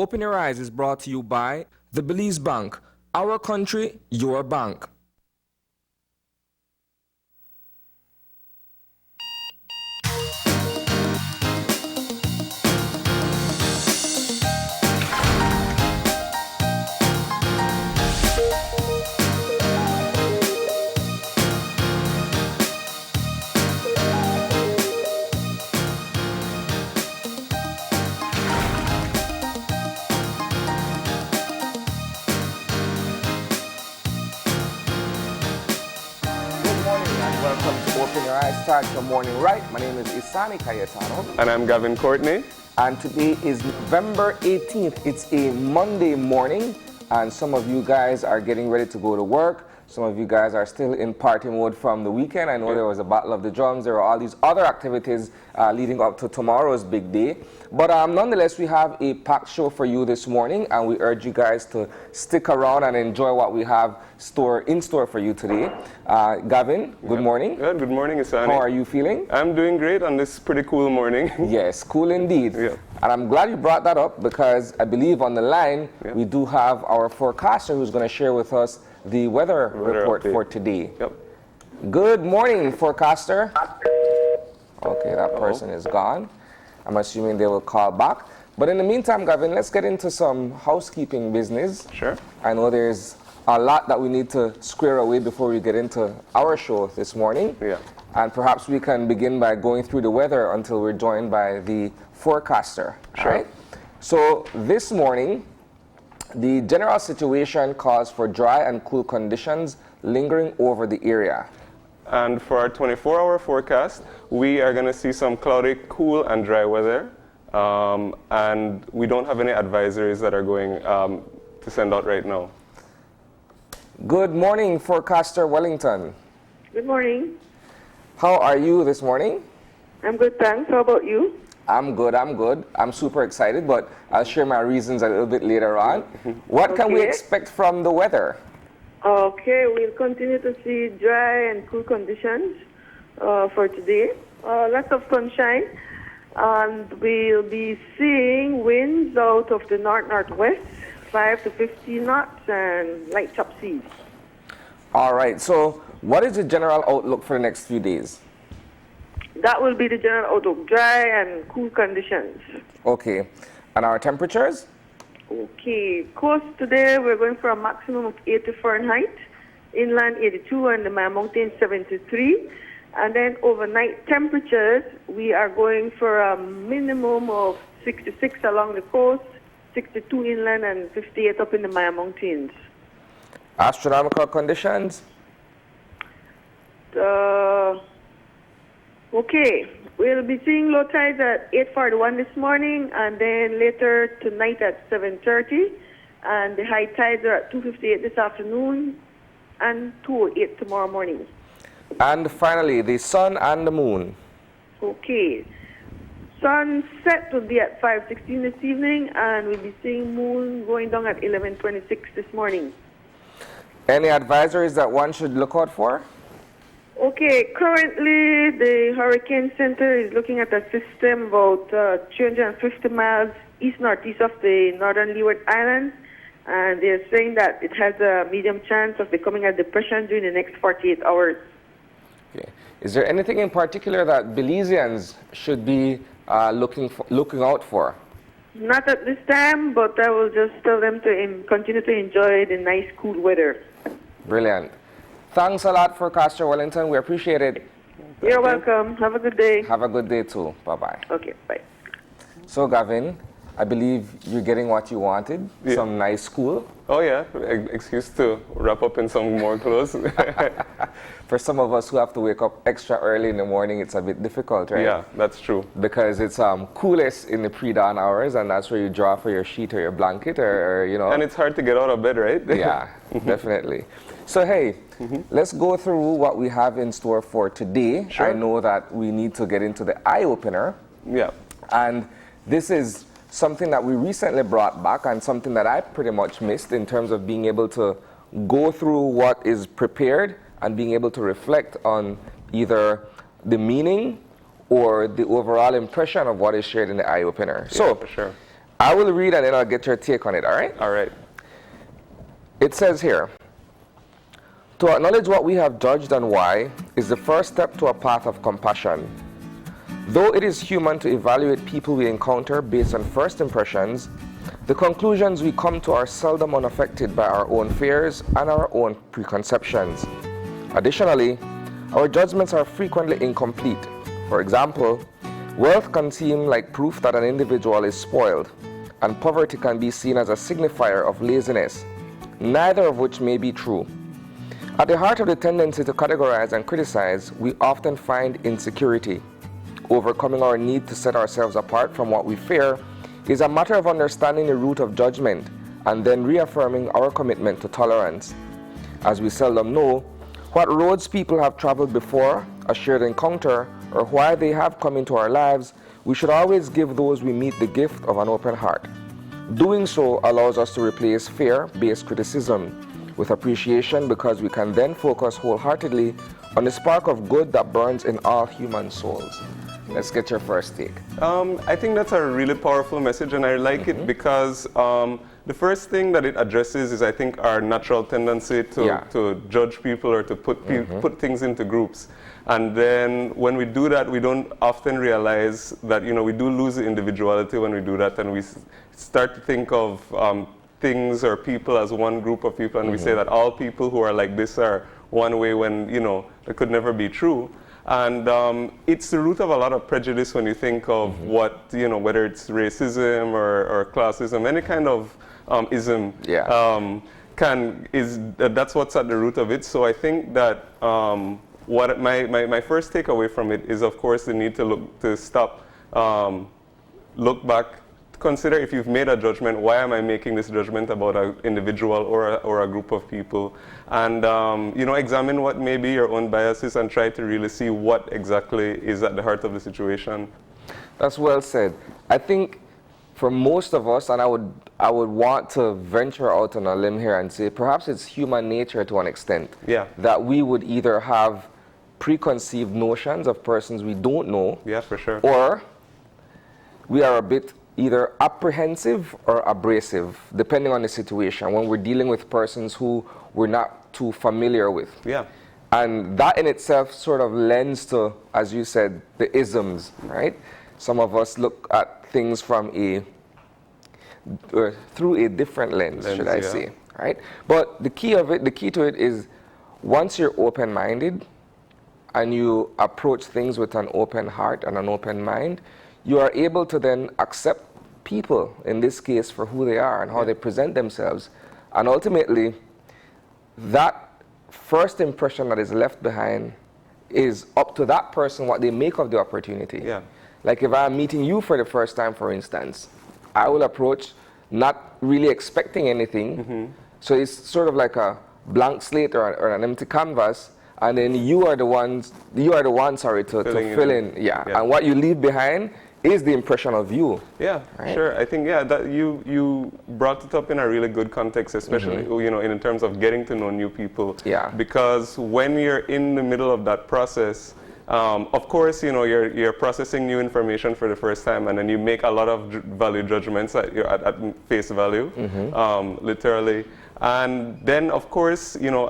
Open Your Eyes is brought to you by the Belize Bank. Our country, your bank. Open Your Eyes, start your morning right. My name is Isani Cayetano. And I'm Gavin Courtney. And today is November 18th. It's a Monday morning, and some of you guys are getting ready to go to work. Some of you guys are still in party mode from the weekend. I know there was a Battle of the Drums. There are all these other activities leading up to tomorrow's big day. But nonetheless, we have a packed show for you this morning, and we urge you guys to stick around and enjoy what we have in store for you today. Gavin, good morning. Good morning, Isani. How are you feeling? I'm doing great on this pretty cool morning. Yes, cool indeed. Yeah. And I'm glad you brought that up because I believe on the line we do have our forecaster who's going to share with us the weather report for today. Yep. Good morning, forecaster. Okay, that person is gone. I'm assuming they will call back. But in the meantime, Gavin, let's get into some housekeeping business. Sure. I know there's a lot that we need to square away before we get into our show this morning. Yeah. And perhaps we can begin by going through the weather until we're joined by the forecaster. Sure. All right? So this morning, the general situation calls for dry and cool conditions lingering over the area. And for our 24-hour forecast, we are going to see some cloudy, cool, and dry weather. And we don't have any advisories that are going to send out right now. Good morning, forecaster Wellington. Good morning. How are you this morning? I'm good, thanks. How about you? I'm good. I'm super excited, but I'll share my reasons a little bit later on. What can we expect from the weather? Okay, we'll continue to see dry and cool conditions for today. Lots of sunshine, and we'll be seeing winds out of the north-northwest, 5 to 15 knots, and light chop seas. All right, so what is the general outlook for the next few days? That will be the general outlook, dry and cool conditions. Okay, and our temperatures? Okay, coast today we're going for a maximum of 80 Fahrenheit, inland 82, and the Maya Mountains 73. And then overnight temperatures, we are going for a minimum of 66 along the coast, 62 inland, and 58 up in the Maya Mountains. Astronomical conditions? Okay, we'll be seeing low tides at 8:41 this morning, and then later tonight at 7:30, and the high tides are at 2:58 this afternoon and 2:08 tomorrow morning. And finally, the sun and the moon. Okay, sunset will be at 5:16 this evening, and we'll be seeing moon going down at 11:26 this morning. Any advisories that one should look out for? Okay, currently the Hurricane Center is looking at a system about 350 miles east-northeast of the northern Leeward Islands, and they're saying that it has a medium chance of becoming a depression during the next 48 hours. Okay. Is there anything in particular that Belizeans should be looking out for? Not at this time, but I will just tell them to continue to enjoy the nice, cool weather. Brilliant. Thanks a lot, forecaster Wellington. We appreciate it. You're welcome. Have a good day. Have a good day too. Bye-bye. Okay, bye. So, Gavin, I believe you're getting what you wanted, some nice school. Oh, yeah. Excuse to wrap up in some more clothes. For some of us who have to wake up extra early in the morning, it's a bit difficult, right? Yeah, that's true. Because it's coolest in the pre-dawn hours, and that's where you draw for your sheet or your blanket, or you know. And it's hard to get out of bed, right? Yeah, definitely. So, hey, let's go through what we have in store for today. Sure. I know that we need to get into the eye-opener. Yeah. And this is something that we recently brought back and something that I pretty much missed in terms of being able to go through what is prepared and being able to reflect on either the meaning or the overall impression of what is shared in the eye-opener. Yeah, so, for sure. I will read and then I'll get your take on it, all right? All right. It says here, to acknowledge what we have judged and why is the first step to a path of compassion. Though it is human to evaluate people we encounter based on first impressions, the conclusions we come to are seldom unaffected by our own fears and our own preconceptions. Additionally, our judgments are frequently incomplete. For example, wealth can seem like proof that an individual is spoiled, and poverty can be seen as a signifier of laziness, neither of which may be true. At the heart of the tendency to categorize and criticize, we often find insecurity. Overcoming our need to set ourselves apart from what we fear is a matter of understanding the root of judgment and then reaffirming our commitment to tolerance. As we seldom know what roads people have traveled before a shared encounter or why they have come into our lives, we should always give those we meet the gift of an open heart. Doing so allows us to replace fear-based criticism with appreciation, because we can then focus wholeheartedly on the spark of good that burns in all human souls. Let's get your first take. I think that's a really powerful message, and I like it because the first thing that it addresses is, I think, our natural tendency to judge people or to put things into groups. And then when we do that, we don't often realize that, you know, we do lose the individuality when we do that, and we start to think of things or people as one group of people, and we say that all people who are like this are one way, when, you know, that could never be true. And it's the root of a lot of prejudice when you think of what, you know, whether it's racism or classism, any kind of ism, that's what's at the root of it. So I think that what my first takeaway from it is, of course, the need to stop, look back, consider if you've made a judgment, why am I making this judgment about an individual or a group of people? And you know, examine what may be your own biases and try to really see what exactly is at the heart of the situation. That's well said. I think for most of us, and I would want to venture out on a limb here and say perhaps it's human nature to an extent, that we would either have preconceived notions of persons we don't know, for sure, or we are a bit either apprehensive or abrasive, depending on the situation, when we're dealing with persons who we're not too familiar with. And that in itself sort of lends to, as you said, the isms, right? Some of us look at things from through a different lens, should I say, right? But the key to it is, once you're open-minded and you approach things with an open heart and an open mind, you are able to then accept people, in this case, for who they are and how they present themselves. And ultimately, that first impression that is left behind is up to that person what they make of the opportunity. Like if I'm meeting you for the first time, for instance, I will approach not really expecting anything. So it's sort of like a blank slate or an empty canvas, and then you are the one to fill in. And what you leave behind is the impression of you. Right? Sure. I think that you brought it up in a really good context, especially you know, in terms of getting to know new people. Because when you're in the middle of that process, of course, you know, you're processing new information for the first time, and then you make a lot of value judgments at face value, literally. And then, of course, you know,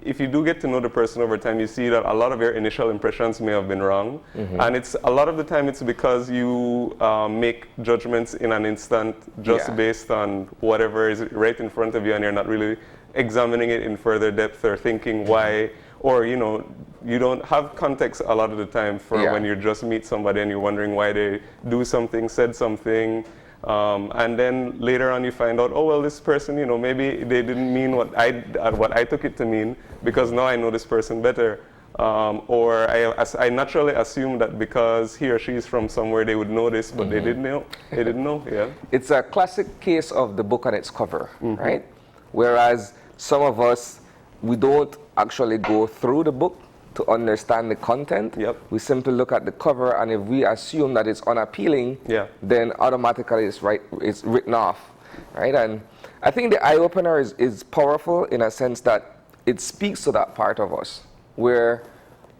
if you do get to know the person over time, you see that a lot of your initial impressions may have been wrong. And it's a lot of the time it's because you make judgments in an instant just based on whatever is right in front of you, and you're not really examining it in further depth or thinking why, or, you know, you don't have context a lot of the time for when you just meet somebody and you're wondering why they do something, said something. And then later on you find out, oh, well, this person, you know, maybe they didn't mean what I took it to mean, because now I know this person better. Or I naturally assume that because he or she is from somewhere, they would know this, but they didn't know. They didn't know, It's a classic case of the book on its cover, right? Whereas some of us, we don't actually go through the book to understand the content. We simply look at the cover, and if we assume that it's unappealing, then automatically it's written off, right? And I think the eye opener is powerful in a sense that it speaks to that part of us, where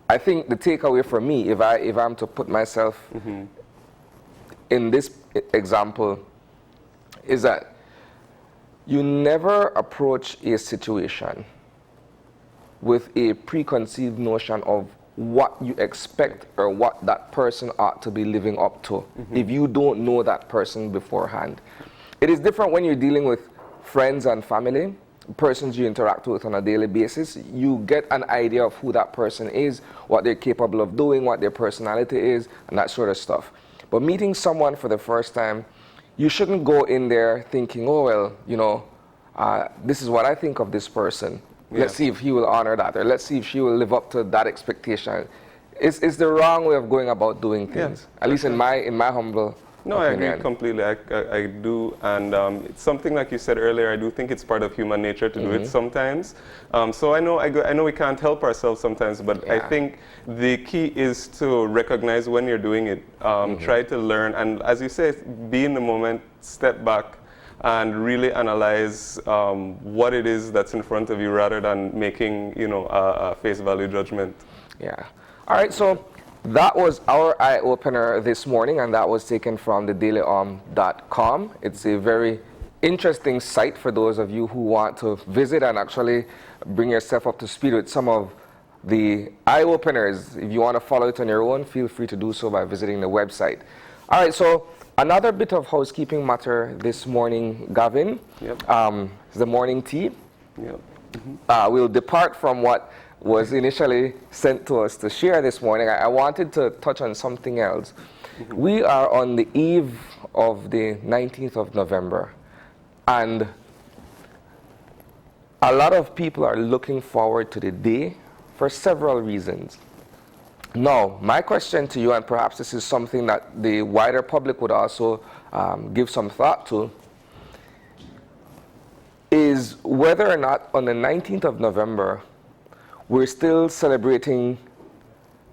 I think the takeaway for me, if I'm to put myself in this example, is that you never approach a situation with a preconceived notion of what you expect or what that person ought to be living up to if you don't know that person beforehand. It is different when you're dealing with friends and family, persons you interact with on a daily basis. You get an idea of who that person is, what they're capable of doing, what their personality is, and that sort of stuff. But meeting someone for the first time, you shouldn't go in there thinking, oh, well, you know, this is what I think of this person. Let's see if he will honor that, or let's see if she will live up to that expectation. It's the wrong way of going about doing things, at least in my humble No, opinion. I agree completely. I do, and it's something like you said earlier. I do think it's part of human nature to do it sometimes. So I know we can't help ourselves sometimes, but I think the key is to recognize when you're doing it. Try to learn, and as you say, be in the moment, step back, and really analyze what it is that's in front of you, rather than making a face value judgment. Yeah. All right. So that was our eye opener this morning, and that was taken from thedailyom.com. It's a very interesting site for those of you who want to visit and actually bring yourself up to speed with some of the eye openers. If you want to follow it on your own, feel free to do so by visiting the website. All right. So another bit of housekeeping matter this morning, Gavin. Yep. Is the morning tea. Yep. We'll depart from what was initially sent to us to share this morning. I wanted to touch on something else. We are on the eve of the 19th of November, and a lot of people are looking forward to the day for several reasons. Now, my question to you, and perhaps this is something that the wider public would also give some thought to, is whether or not on the 19th of November, we're still celebrating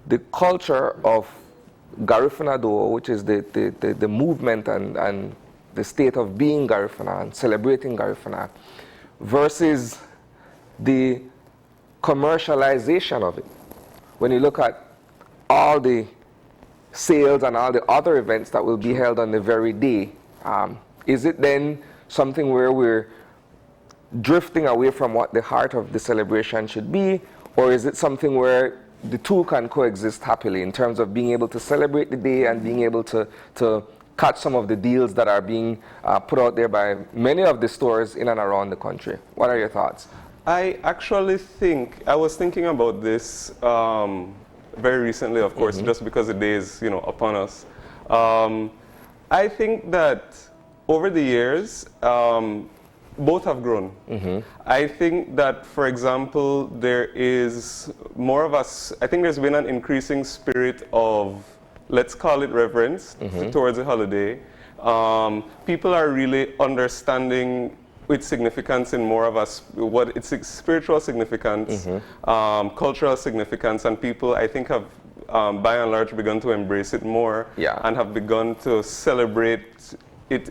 the culture of Garifuna, which is the movement and the state of being Garifuna and celebrating Garifuna, versus the commercialization of it. When you look at all the sales and all the other events that will be held on the very day, is it then something where we're drifting away from what the heart of the celebration should be, or is it something where the two can coexist happily in terms of being able to celebrate the day and being able to catch some of the deals that are being put out there by many of the stores in and around the country? What are your thoughts? I actually think, I was thinking about this very recently, of course, just because the day is, upon us. I think that over the years, both have grown. I think that, for example, there is more of us, I think there's been an increasing spirit of, let's call it reverence towards the holiday. People are really understanding its significance in more of us, what its spiritual significance, cultural significance, and people, I think, have by and large begun to embrace it more and have begun to celebrate it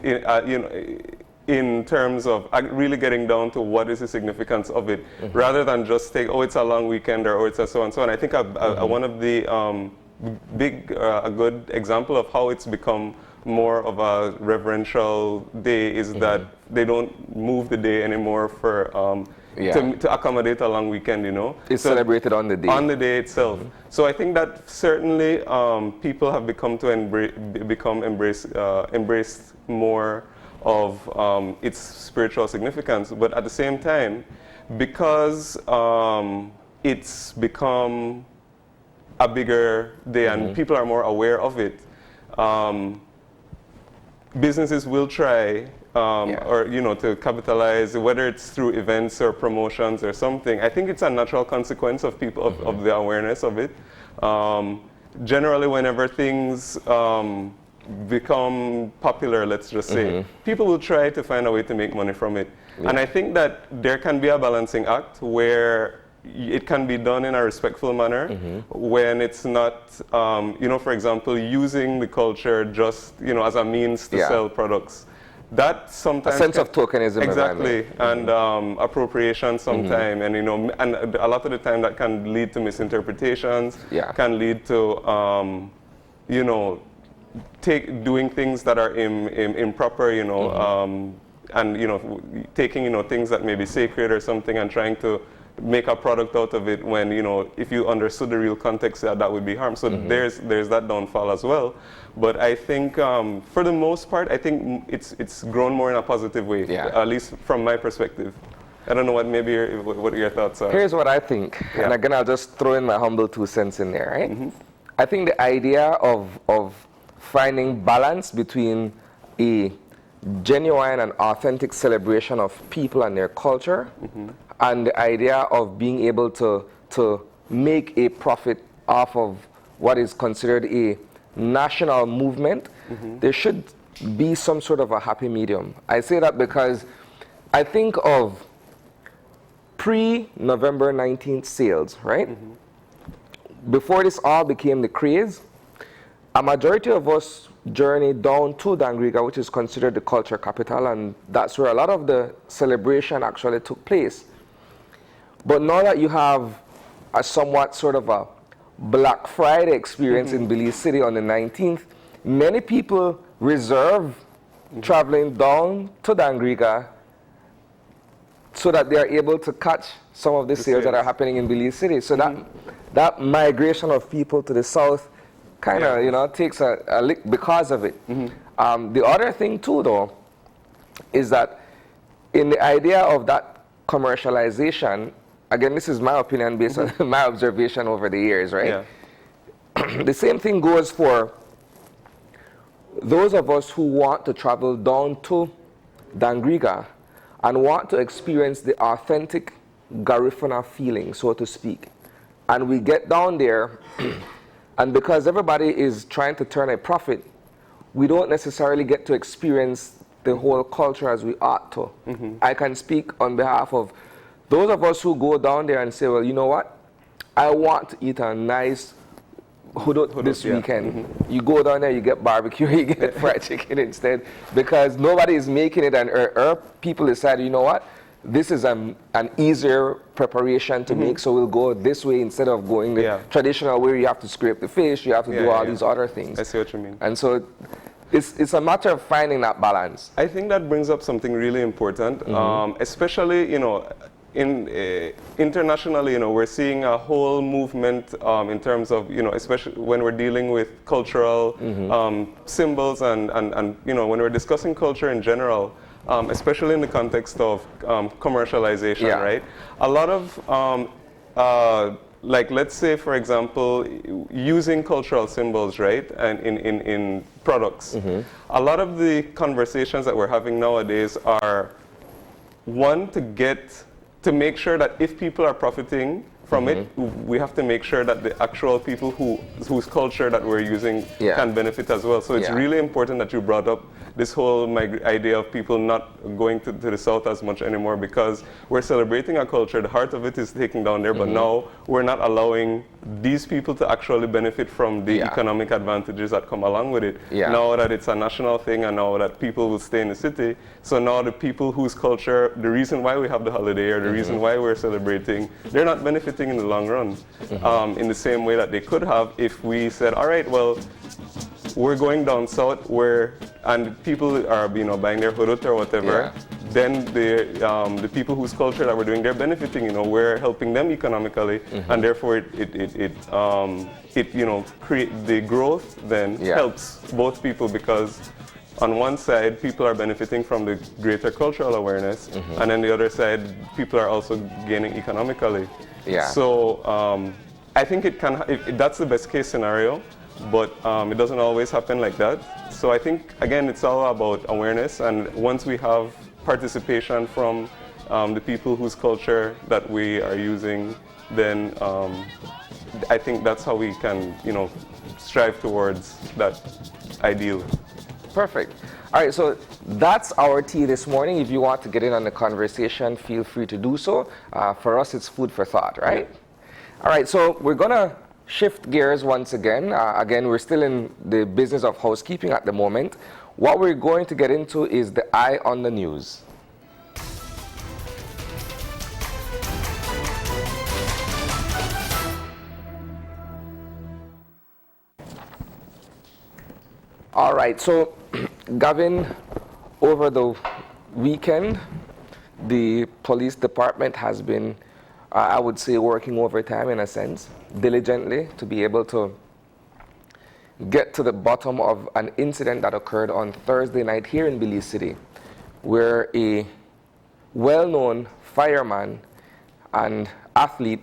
in terms of really getting down to what is the significance of it, rather than just take, oh, it's a long weekend, or oh, it's a so and so. And I think one of the a good example of how it's become more of a reverential day is that they don't move the day anymore for to accommodate a long weekend, It's celebrated on the day. On the day itself. So I think that certainly people have become to embrace more of its spiritual significance. But at the same time, because it's become a bigger day and people are more aware of it, businesses will try or to capitalize, whether it's through events or promotions or something. I think it's a natural consequence of people of the awareness of it. Generally, whenever things become popular, let's just say, people will try to find a way to make money from it. And I think that there can be a balancing act where it can be done in a respectful manner when it's not, for example, using the culture just, as a means to sell products. That sometimes a sense of tokenism. Exactly, and appropriation sometimes, and and a lot of the time that can lead to misinterpretations, can lead to, doing things that are improper, you know, and you know, taking, you know, things that may be sacred or something and trying to make a product out of it when, you know, if you understood the real context, that would be harm. So there's that downfall as well. But I think for the most part, I think it's grown more in a positive way, at least from my perspective. I don't know what what your thoughts are. Here's what I think, and again, I'll just throw in my humble 2 cents in there, right? I think the idea of finding balance between a genuine and authentic celebration of people and their culture, and the idea of being able to make a profit off of what is considered a national movement, there should be some sort of a happy medium. I say that because I think of pre-November 19th sales, right? Before this all became the craze, a majority of us journeyed down to Dangriga, which is considered the culture capital, and that's where a lot of the celebration actually took place. But now that you have a somewhat sort of a Black Friday experience in Belize City on the 19th, many people reserve traveling down to Dangriga so that they are able to catch some of the sales that are happening in Belize City. So that migration of people to the south kind of, you know, takes a lick because of it. The other thing too, though, is that in the idea of that commercialization, again, this is my opinion based on my observation over the years, right? The same thing goes for those of us who want to travel down to Dangriga and want to experience the authentic Garifuna feeling, so to speak. And we get down there, and because everybody is trying to turn a profit, we don't necessarily get to experience the whole culture as we ought to. I can speak on behalf of those of us who go down there and say, well, you know what? I want to eat a nice hudut this weekend. You go down there, you get barbecue, you get fried chicken instead, because nobody is making it, and people decide, you know what? This is an easier preparation to make, so we'll go this way instead of going the traditional way you have to scrape the fish, you have to do all these other things. I see what you mean. And so it's a matter of finding that balance. I think that brings up something really important, especially, you know, internationally, you know, we're seeing a whole movement in terms of, you know, especially when we're dealing with cultural symbols and, you know, when we're discussing culture in general, especially in the context of commercialization, right? A lot of, like, let's say, for example, using cultural symbols, right, and in products. A lot of the conversations that we're having nowadays are, one, to make sure that if people are profiting from it, we have to make sure that the actual people whose culture that we're using can benefit as well. So it's really important that you brought up this whole idea of people not going to the south as much anymore, because we're celebrating a culture, the heart of it is taken down there, but now we're not allowing these people to actually benefit from the economic advantages that come along with it. Now that it's a national thing and now that people will stay in the city, so now the people whose culture, the reason why we have the holiday or the reason why we're celebrating, they're not benefiting in the long run in the same way that they could have if we said, all right, well, we're going down south and people are, you know, buying their hudut or whatever, then the people whose culture that we're doing, they're benefiting, you know, we're helping them economically, and therefore it you know, create the growth then helps both people, because on one side, people are benefiting from the greater cultural awareness, and then the other side, people are also gaining economically. So I think that's the best case scenario, but it doesn't always happen like that. So I think, again, it's all about awareness, and once we have participation from the people whose culture that we are using, then I think that's how we can, you know, strive towards that ideal. Perfect. All right, so that's our tea this morning. If you want to get in on the conversation, feel free to do so. For us, it's food for thought, right? All right, so we're going to shift gears once again. Again, we're still in the business of housekeeping at the moment. What we're going to get into is the eye on the news. All right, so Gavin, over the weekend, the police department has been, I would say, working overtime in a sense, diligently to be able to get to the bottom of an incident that occurred on Thursday night here in Belize City, where a well-known fireman and athlete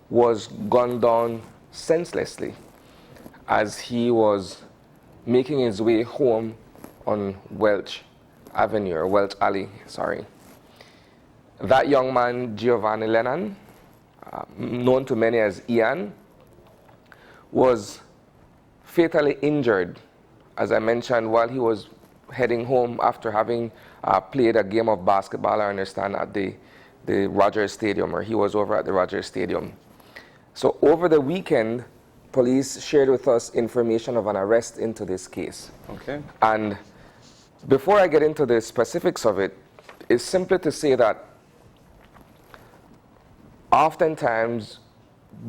was gunned down senselessly as he was making his way home on Welch Avenue, or Welch Alley, sorry. That young man, Giovanni Lennon, known to many as Ian, was fatally injured, as I mentioned, while he was heading home after having played a game of basketball, I understand, at the Rogers Stadium, or he was over at the Rogers Stadium. So over the weekend, police shared with us information of an arrest into this case. Okay. And before I get into the specifics of it, it's simply to say that oftentimes,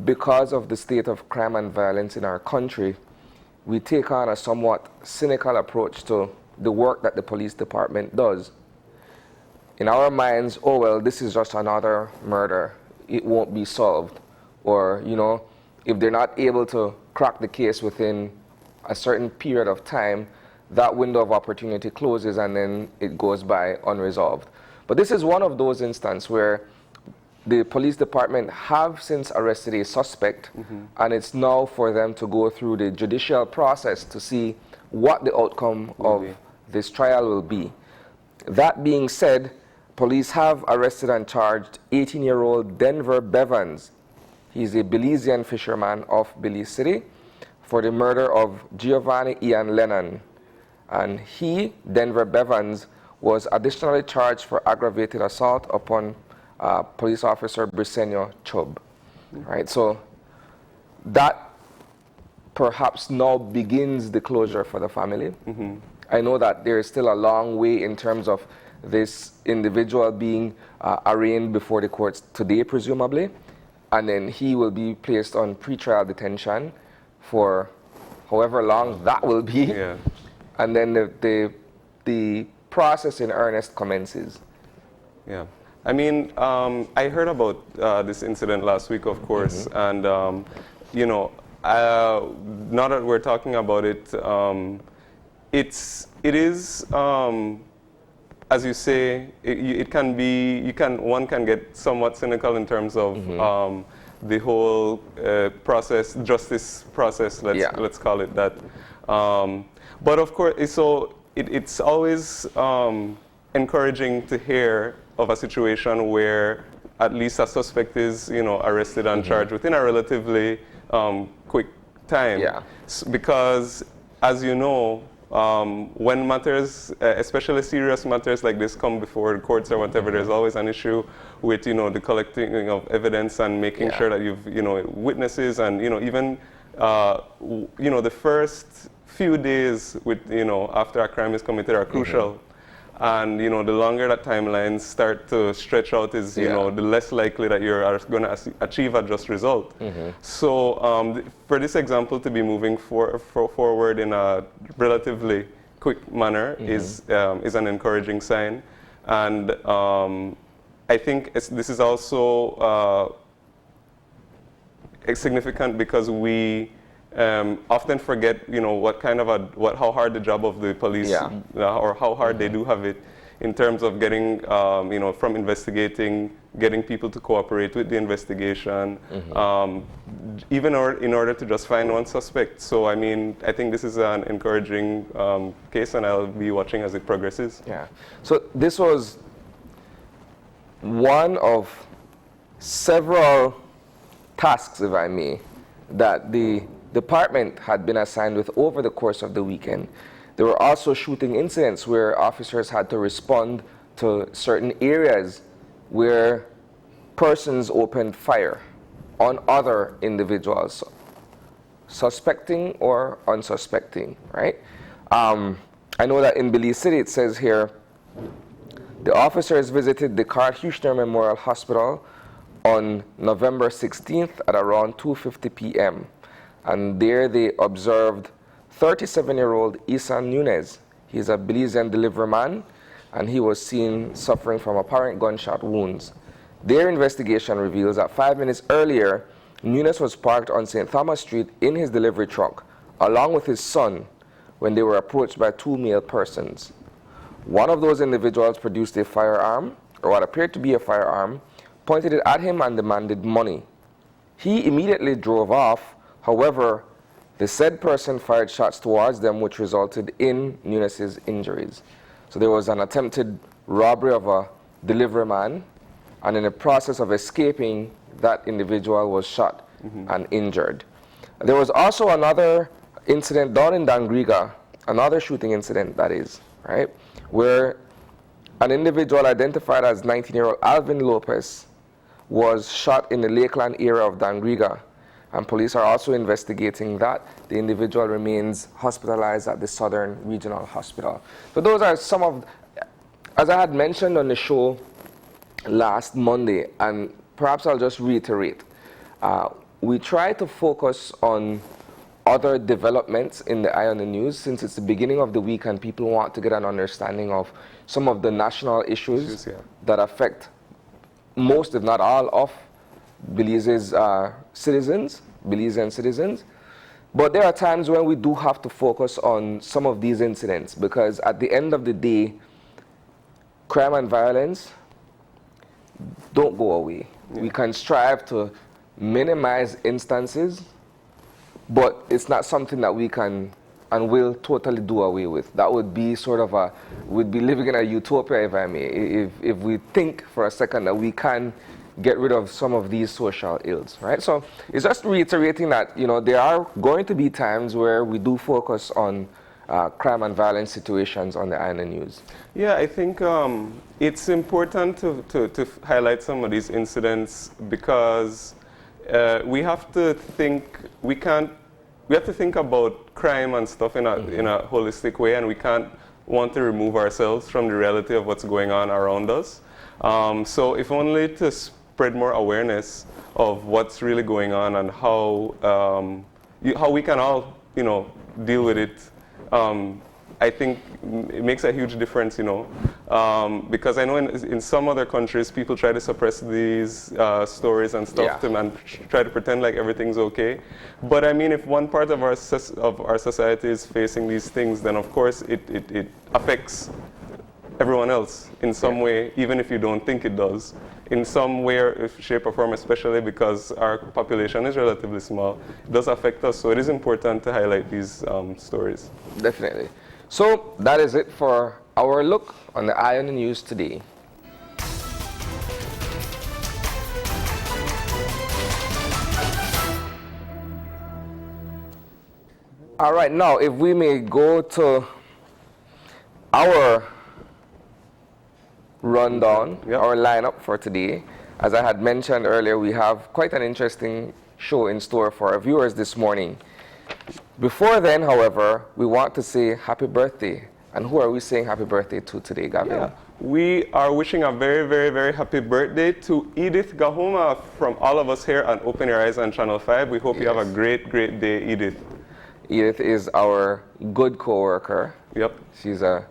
because of the state of crime and violence in our country, we take on a somewhat cynical approach to the work that the police department does. In our minds, oh well, this is just another murder. It won't be solved. Or, you know, if they're not able to crack the case within a certain period of time, that window of opportunity closes and then it goes by unresolved. But this is one of those instances where the police department have since arrested a suspect, and it's now for them to go through the judicial process to see what the outcome of this trial will be. That being said, police have arrested and charged 18-year-old Denver Bevans. He's a Belizean fisherman of Belize City for the murder of Giovanni Ian Lennon. And he, Denver Bevans, was additionally charged for aggravated assault upon police officer Briseño Chubb. Right, so that perhaps now begins the closure for the family. I know that there is still a long way in terms of this individual being arraigned before the courts today, presumably, and then he will be placed on pretrial detention for however long that will be, and then the process in earnest commences. Yeah. I mean, I heard about this incident last week, of course, and you know, now that we're talking about it, it is, as you say, it can be, one can get somewhat cynical in terms of the whole process, justice process, let's call it that. But of course, so it's always encouraging to hear of a situation where at least a suspect is, you know, arrested and charged within a relatively quick time. Because, as you know, when matters, especially serious matters like this, come before the courts or whatever, there's always an issue with, you know, the collecting of evidence and making sure that you've, you know, witnesses and, you know, even, you know, the first few days with, you know, after a crime is committed are crucial. And, you know, the longer that timelines start to stretch out is, you know, the less likely that you're going to achieve a just result. So for this example to be moving forward in a relatively quick manner is an encouraging sign. And I think this is also significant because we often forget, you know, what kind of how hard the job of the police, or how hard they do have it in terms of getting, you know, from investigating, getting people to cooperate with the investigation, even in order to just find one suspect. So, I mean, I think this is an encouraging case, and I'll be watching as it progresses. Yeah. So this was one of several tasks, if I may, that the department had been assigned with over the course of the weekend. There were also shooting incidents where officers had to respond to certain areas where persons opened fire on other individuals, suspecting or unsuspecting, right? I know that in Belize City it says here, the officers visited the Carl Huchner Memorial Hospital on November 16th at around 2:50 p.m. And there they observed 37-year-old Isan Nunez. He's a Belizean delivery man, and he was seen suffering from apparent gunshot wounds. Their investigation reveals that 5 minutes earlier, Nunez was parked on St. Thomas Street in his delivery truck, along with his son, when they were approached by two male persons. One of those individuals produced a firearm, or what appeared to be a firearm, pointed it at him and demanded money. He immediately drove off. However, the said person fired shots towards them, which resulted in Nunez's injuries. So there was an attempted robbery of a delivery man, and in the process of escaping, that individual was shot and injured. There was also another incident down in Dangriga, another shooting incident that is, right, where an individual identified as 19-year-old Alvin Lopez was shot in the Lakeland area of Dangriga, and police are also investigating that. The individual remains hospitalized at the Southern Regional Hospital. So those are some of, as I had mentioned on the show last Monday, and perhaps I'll just reiterate, we try to focus on other developments in the Eye on the News since it's the beginning of the week and people want to get an understanding of some of the national issues that affect most, if not all, of Belize's citizens, Belizean citizens. But there are times when we do have to focus on some of these incidents because at the end of the day, crime and violence don't go away. We can strive to minimize instances, but it's not something that we can and will totally do away with. That would be sort of a, we'd be living in a utopia, if I may, if we think for a second that we can get rid of some of these social ills, right? So it's just reiterating that, you know, there are going to be times where we do focus on crime and violence situations on the Eye on the News. Yeah, I think it's important to highlight some of these incidents because we have to think, we have to think about crime and stuff in a holistic way, and we can't want to remove ourselves from the reality of what's going on around us. So if only to spread more awareness of what's really going on and how we can all, you know, deal with it. I think it makes a huge difference, you know, because I know in some other countries people try to suppress these stories and stuff and try to pretend like everything's okay. But I mean, if one part of our society is facing these things, then of course it affects everyone else in some way, even if you don't think it does. In some way or shape or form, especially because our population is relatively small, it does affect us. So it is important to highlight these stories. Definitely. So that is it for our look on the Eye on the News today. All right, now if we may go to our rundown, our lineup for today. As I had mentioned earlier, we have quite an interesting show in store for our viewers this morning. Before then, however, we want to say happy birthday. And who are we saying happy birthday to today, Gavin? Yeah. We are wishing a very, very, very happy birthday to Edith Gahuma from all of us here on Open Your Eyes on Channel 5. We hope you have a great, great day, Edith. Edith is our good co-worker. Yep. She's a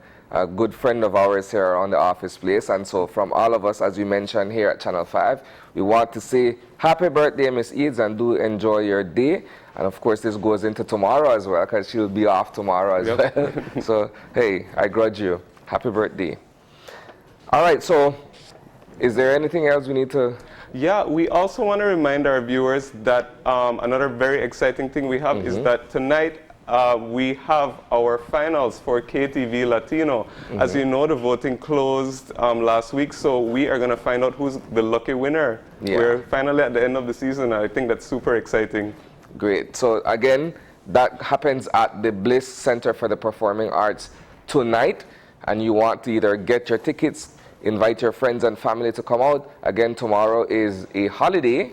good friend of ours here on the office place, and so from all of us, as we mentioned here at Channel 5, we want to say happy birthday, Miss Eads, and do enjoy your day. And of course, this goes into tomorrow as well, because she'll be off tomorrow as well. So, hey, I grudge you. Happy birthday. All right, so is there anything else we need to... Yeah, we also want to remind our viewers that another very exciting thing we have is that tonight we have our finals for KTV Latino. As you know, the voting closed last week, so we are going to find out who's the lucky winner. We're finally at the end of the season, and I think that's super exciting. Great. So again, that happens at the Bliss Center for the Performing Arts tonight, and you want to either get your tickets, invite your friends and family to come out. Again, tomorrow is a holiday,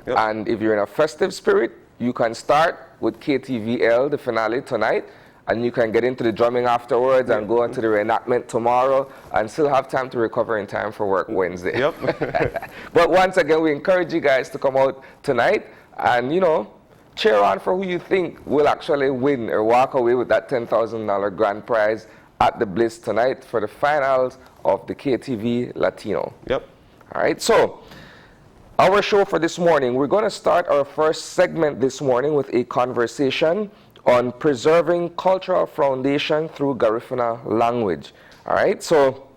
and if you're in a festive spirit, you can start with KTVL, the finale tonight, and you can get into the drumming afterwards and go on to the reenactment tomorrow and still have time to recover in time for work Wednesday. Yep. But once again, we encourage you guys to come out tonight and, you know, cheer on for who you think will actually win or walk away with that $10,000 grand prize at the Bliss tonight for the finals of the KTV Latino. Yep. All right, so our show for this morning, we're going to start our first segment this morning with a conversation on preserving cultural foundation through Garifuna language. All right, so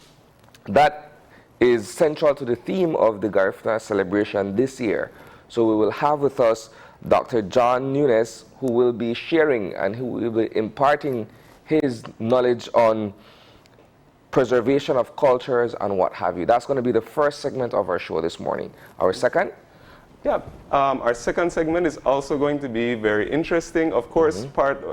that is central to the theme of the Garifuna celebration this year. So we will have with us Dr. John Nunes, who will be sharing and who will be imparting his knowledge on preservation of cultures and what have you. That's going to be the first segment of our show this morning. Our second? Yeah, our second segment is also going to be very interesting. Of course, part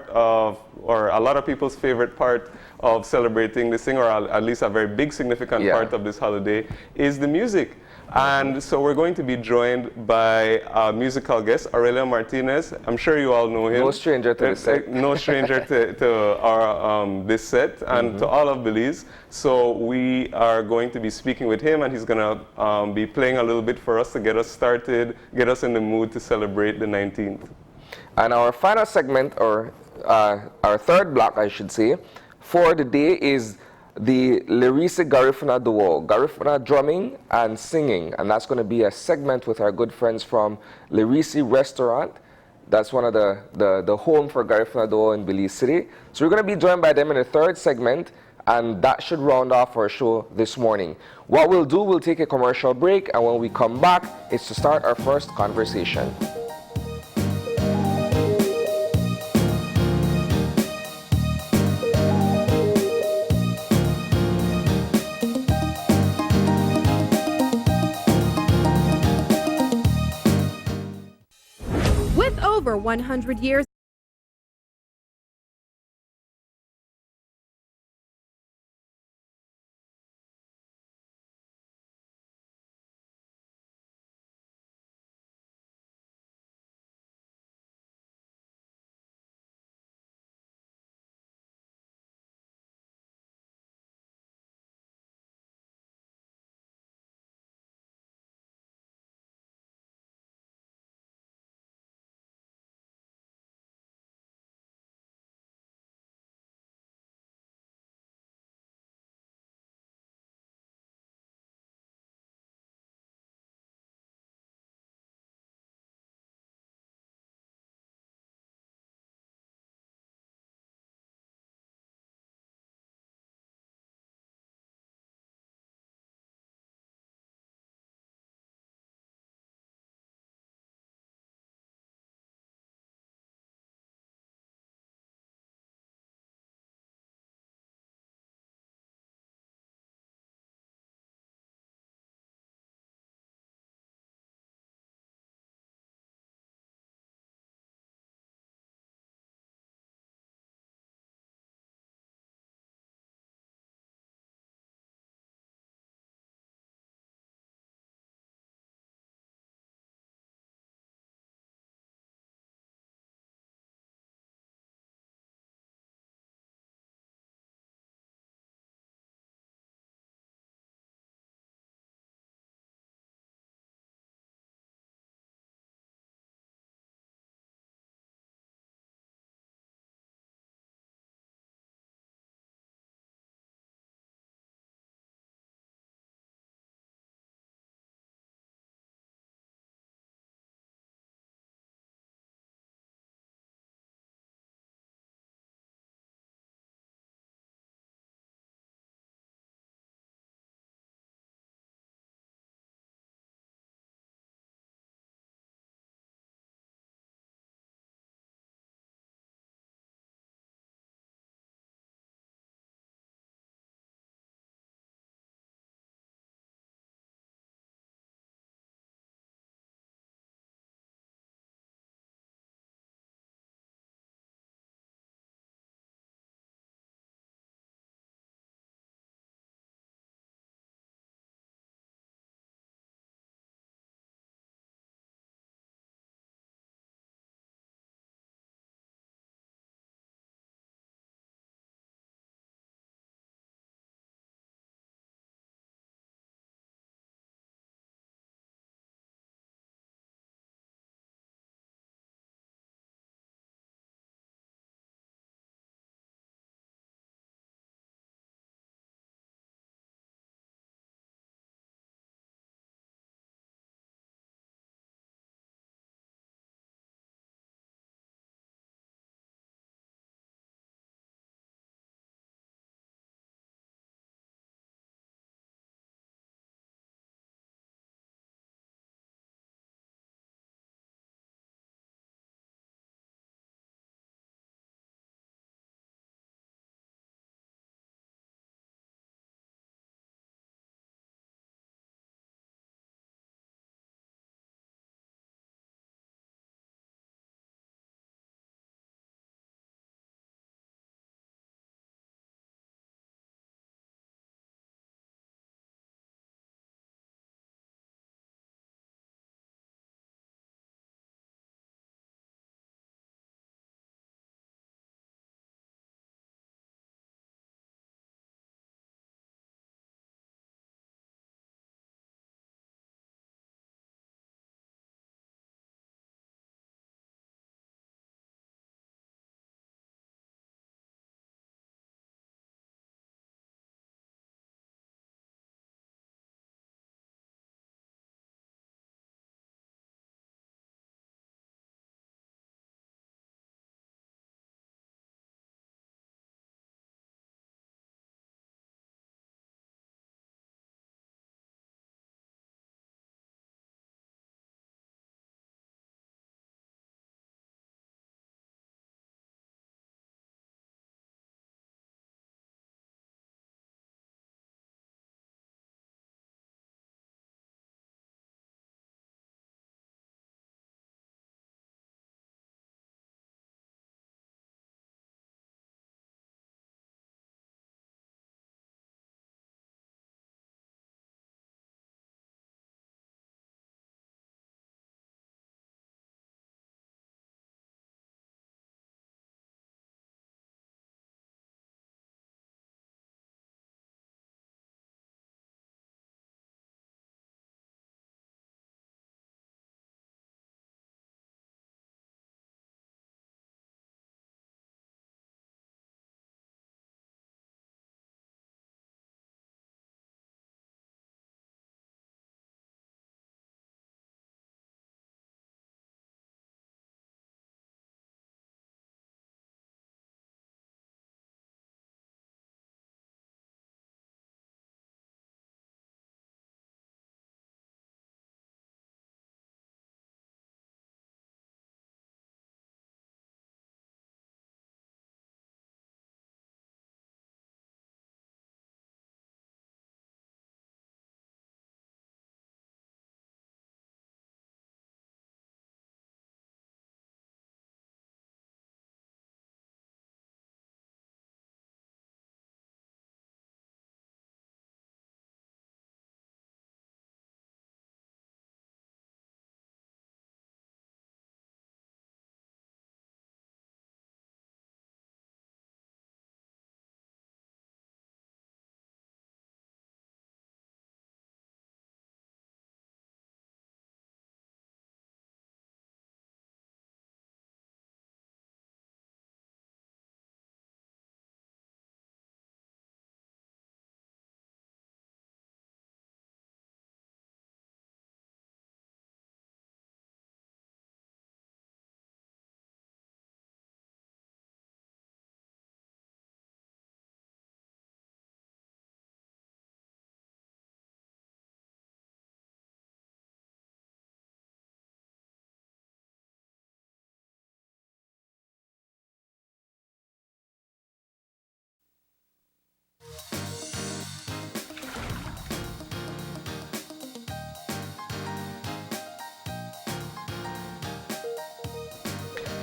of, or a lot of people's favorite part of celebrating this thing, or at least a very big significant part of this holiday, is the music. And so we're going to be joined by a musical guest, Aurelio Martinez. I'm sure you all know him. No stranger to the set. No stranger to our this set and to all of Belize. So we are going to be speaking with him, and he's going to be playing a little bit for us to get us started, get us in the mood to celebrate the 19th. And our final segment, or our third block, I should say, for the day is the Lirisi Garifuna duo, Garifuna drumming and singing, and that's going to be a segment with our good friends from Lirisi Restaurant. That's one of the home for Garifuna duo in Belize City. So we're going to be joined by them in the third segment, and that should round off our show this morning. What we'll do, we'll take a commercial break, and when we come back, it's to start our first conversation. With over 100 years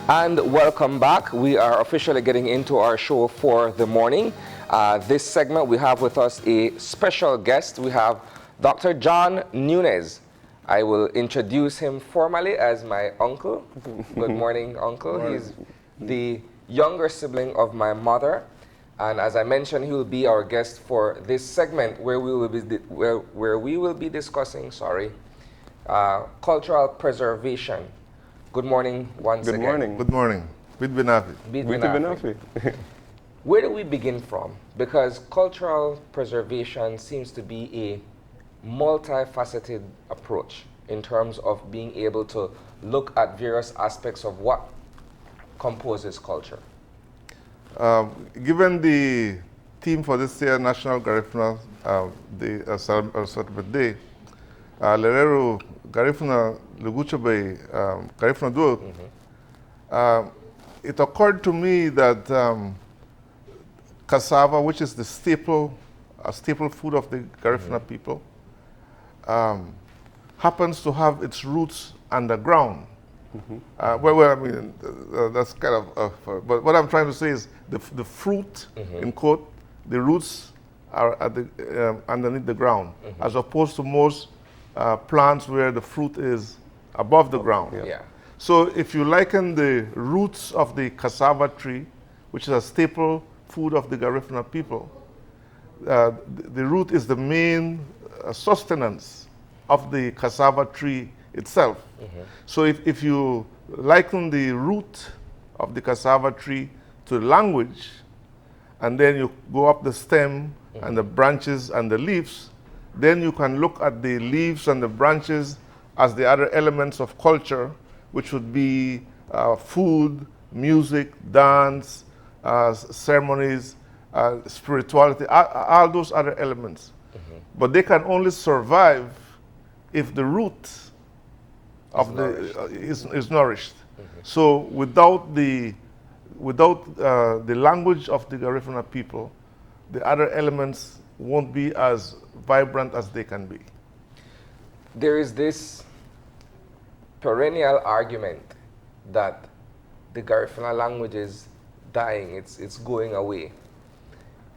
And welcome back. We are officially getting into our show for the morning. This segment, we have with us a special guest. We have Dr. John Nunez. I will introduce him formally as my uncle. Good morning, uncle. Good morning. He's the younger sibling of my mother. And as I mentioned, he will be our guest for this segment where we will be discussing, cultural preservation. Good morning once again. Good morning. Good morning. Bid Benafi. Bid With Benafi. Benafi. Where do we begin from? Because cultural preservation seems to be a multifaceted approach in terms of being able to look at various aspects of what composes culture. Given the theme for this year, National Garifuna Celebrate Day, Lerero Garifuna Luguchabe Garifuna Duo, it occurred to me that cassava, which is the staple food of the Garifuna people, happens to have its roots underground. Well, I mean, that's kind of, but what I'm trying to say is the fruit, in quote, the roots are at the, underneath the ground, as opposed to most plants where the fruit is above the ground. Yeah. So if you liken the roots of the cassava tree, which is a staple food of the Garifuna people, the root is the main sustenance of the cassava tree itself. So if you liken the root of the cassava tree to language, and then you go up the stem and the branches and the leaves, then you can look at the leaves and the branches as the other elements of culture, which would be food, music, dance, ceremonies, spirituality, all those other elements. But they can only survive if the root of is nourished. So without the language of the Garifuna people, the other elements won't be as vibrant as they can be. There is this perennial argument that the Garifuna language is dying, it's going away.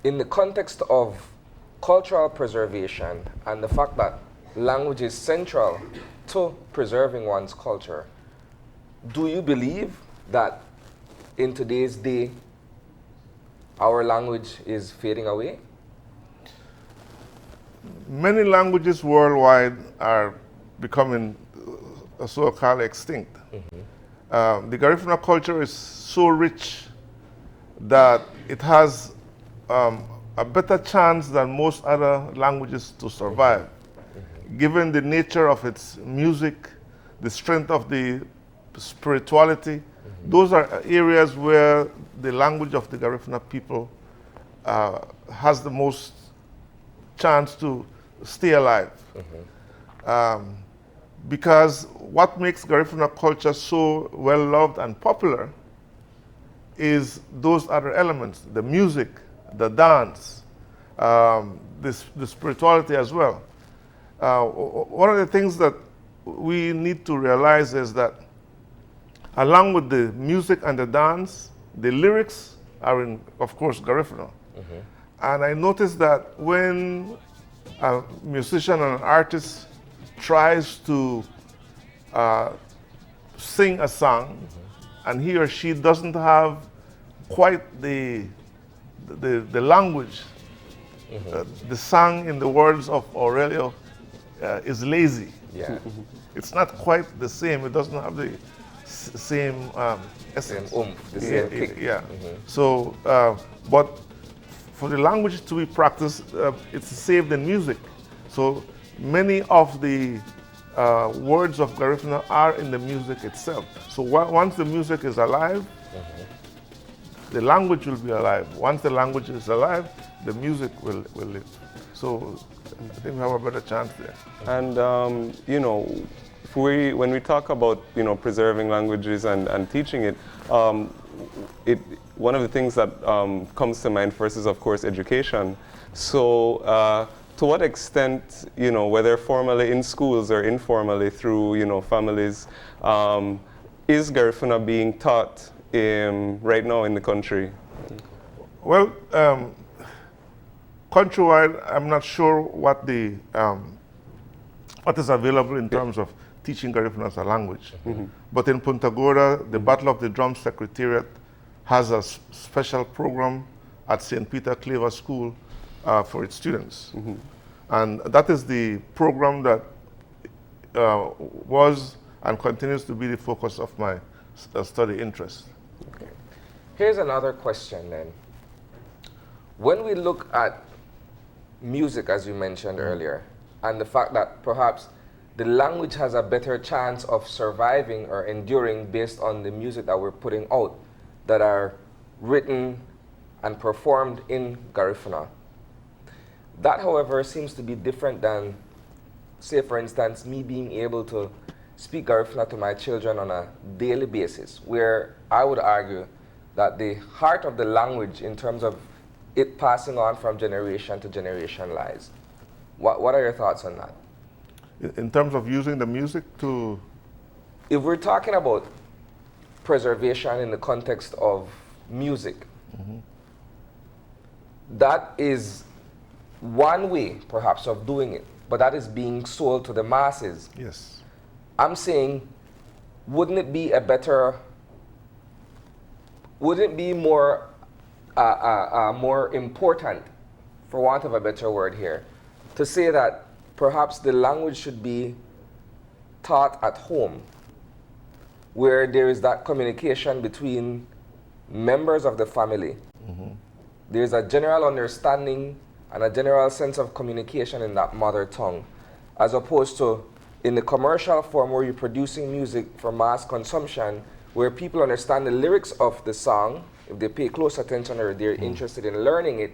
In the context of cultural preservation and the fact that language is central to preserving one's culture, do you believe that in today's day our language is fading away? Many languages worldwide are becoming so-called extinct. The Garifuna culture is so rich that it has a better chance than most other languages to survive, given the nature of its music, the strength of the spirituality. Those are areas where the language of the Garifuna people has the most chance to stay alive. Because what makes Garifuna culture so well loved and popular is those other elements, the music, the dance, the spirituality as well. One of the things that we need to realize is that along with the music and the dance, the lyrics are in, of course, Garifuna. And I noticed that when a musician and an artist tries to sing a song, and he or she doesn't have quite the language, the song, in the words of Aurelio, is lazy. Yeah. It's not quite the same. It doesn't have the same essence. Same oomph, the same kick. Yeah. So, but for the language to be practiced, it's saved in music. So many of the words of Garifuna are in the music itself. So once the music is alive, the language will be alive. Once the language is alive, the music will live. So I think we have a better chance there. And you know, when we talk about preserving languages and teaching it, one of the things that comes to mind first is, of course, education. So to what extent, whether formally in schools or informally through families, is Garifuna being taught right now in the country? Well, countrywide, I'm not sure what what is available in terms of teaching Garifuna as a language. But in Punta Gorda, the Battle of the Drums Secretariat has a special program at St. Peter Claver School for its students. And that is the program that was and continues to be the focus of my study interest. Okay. Here's another question then. When we look at music, as you mentioned earlier, and the fact that perhaps the language has a better chance of surviving or enduring based on the music that we're putting out that are written and performed in Garifuna. That, however, seems to be different than, say, for instance, me being able to speak Garifuna to my children on a daily basis, where I would argue that the heart of the language in terms of it passing on from generation to generation lies. What are your thoughts on that? In terms of using the music to... If we're talking about preservation in the context of music, that is one way, perhaps, of doing it, but that is being sold to the masses. Yes. I'm saying, wouldn't it be more more important, for want of a better word here, to say that perhaps the language should be taught at home, where there is that communication between members of the family. There's a general understanding and a general sense of communication in that mother tongue, as opposed to in the commercial form where you're producing music for mass consumption, where people understand the lyrics of the song, if they pay close attention or they're interested in learning it,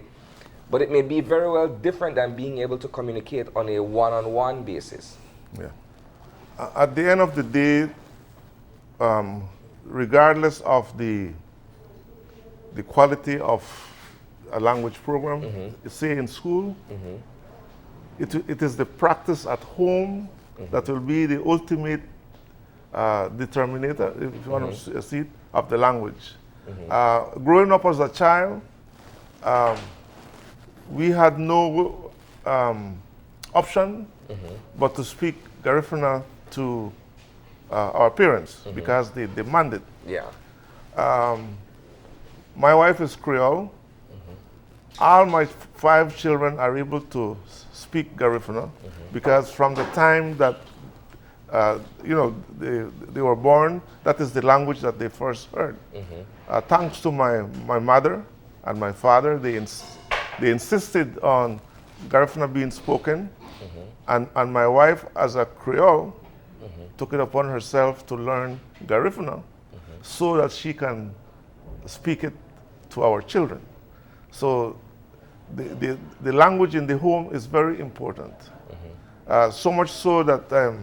but it may be very well different than being able to communicate on a one-on-one basis. Yeah. At the end of the day, regardless of the quality of a language program, say in school, it is the practice at home that will be the ultimate determinator, if you want to see it, of the language. Growing up as a child, we had no option but to speak Garifuna to our parents because they demanded. Yeah. My wife is Creole. All my 5 children are able to speak Garifuna because from the time that they were born, that is the language that they first heard. Thanks to my mother and my father, they insisted on Garifuna being spoken, and my wife, as a Creole, took it upon herself to learn Garifuna so that she can speak it to our children. So the language in the home is very important. So much so that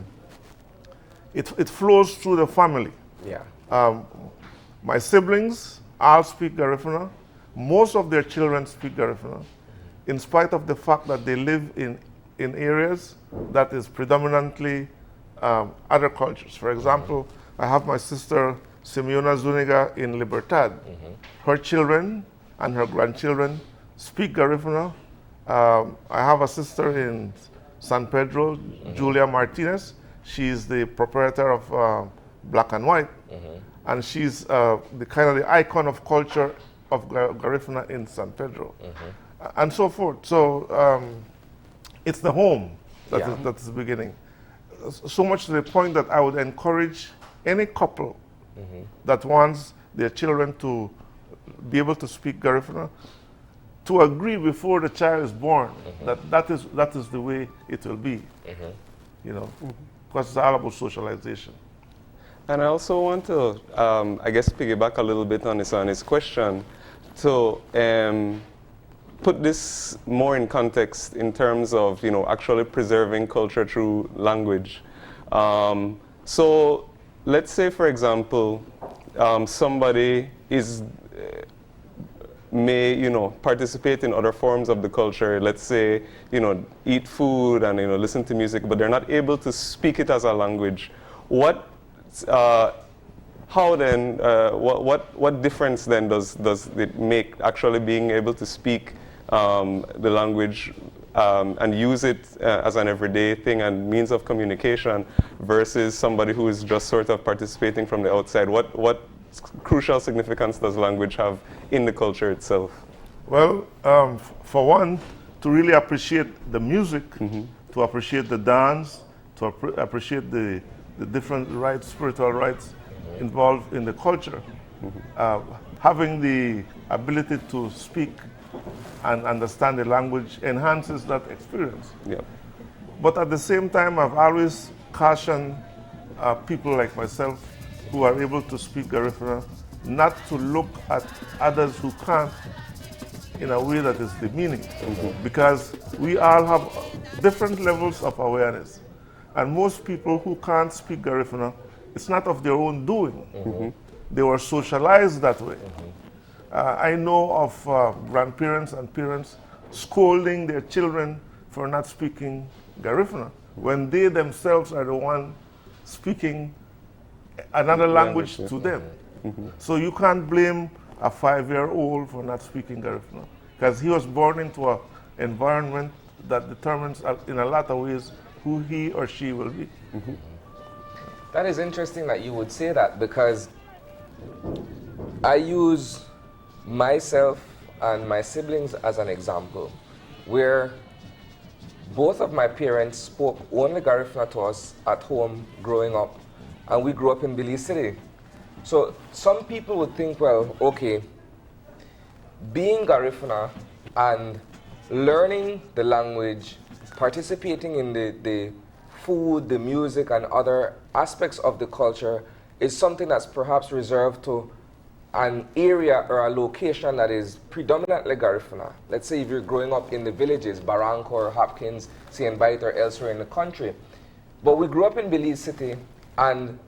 it flows through the family. Yeah. My siblings all speak Garifuna. Most of their children speak Garifuna, in spite of the fact that they live in areas that is predominantly other cultures. For example, I have my sister Simeona Zuniga in Libertad. Her children and her grandchildren speak Garifuna. I have a sister in San Pedro, Julia Martinez. She's the proprietor of Black and White, and she's the kind of the icon of culture of Garifuna in San Pedro, and so forth. So it's the home that is the beginning. So much to the point that I would encourage any couple that wants their children to be able to speak Garifuna to agree before the child is born that is the way it will be, because it's all about socialization. And I also want to, I guess, piggyback a little bit on his question to put this more in context in terms of, actually preserving culture through language. So let's say, for example, somebody may participate in other forms of the culture. Let's say, eat food and listen to music, but they're not able to speak it as a language. What How then, what difference then does it make actually being able to speak the language and use it as an everyday thing and means of communication versus somebody who is just sort of participating from the outside? What crucial significance does language have in the culture itself? Well, for one, to really appreciate the music, to appreciate the dance, to appreciate the different rites, spiritual rites involved in the culture. Having the ability to speak and understand the language enhances that experience. Yeah. But at the same time, I've always cautioned people like myself who are able to speak Garifuna not to look at others who can't in a way that is demeaning, because we all have different levels of awareness. And most people who can't speak Garifuna, it's not of their own doing. They were socialized that way. I know of grandparents and parents scolding their children for not speaking Garifuna when they themselves are the one speaking another language to them. So you can't blame a 5-year-old for not speaking Garifuna, because he was born into an environment that determines in a lot of ways who he or she will be. That is interesting that you would say that, because I use myself and my siblings as an example, where both of my parents spoke only Garifuna to us at home growing up, and we grew up in Belize City. So some people would think, well, okay, being Garifuna and learning the language, participating in the food, the music, and other aspects of the culture is something that's perhaps reserved to an area or a location that is predominantly Garifuna. Let's say if you're growing up in the villages, Barranco or Hopkins, St. Bite, or elsewhere in the country. But we grew up in Belize City, and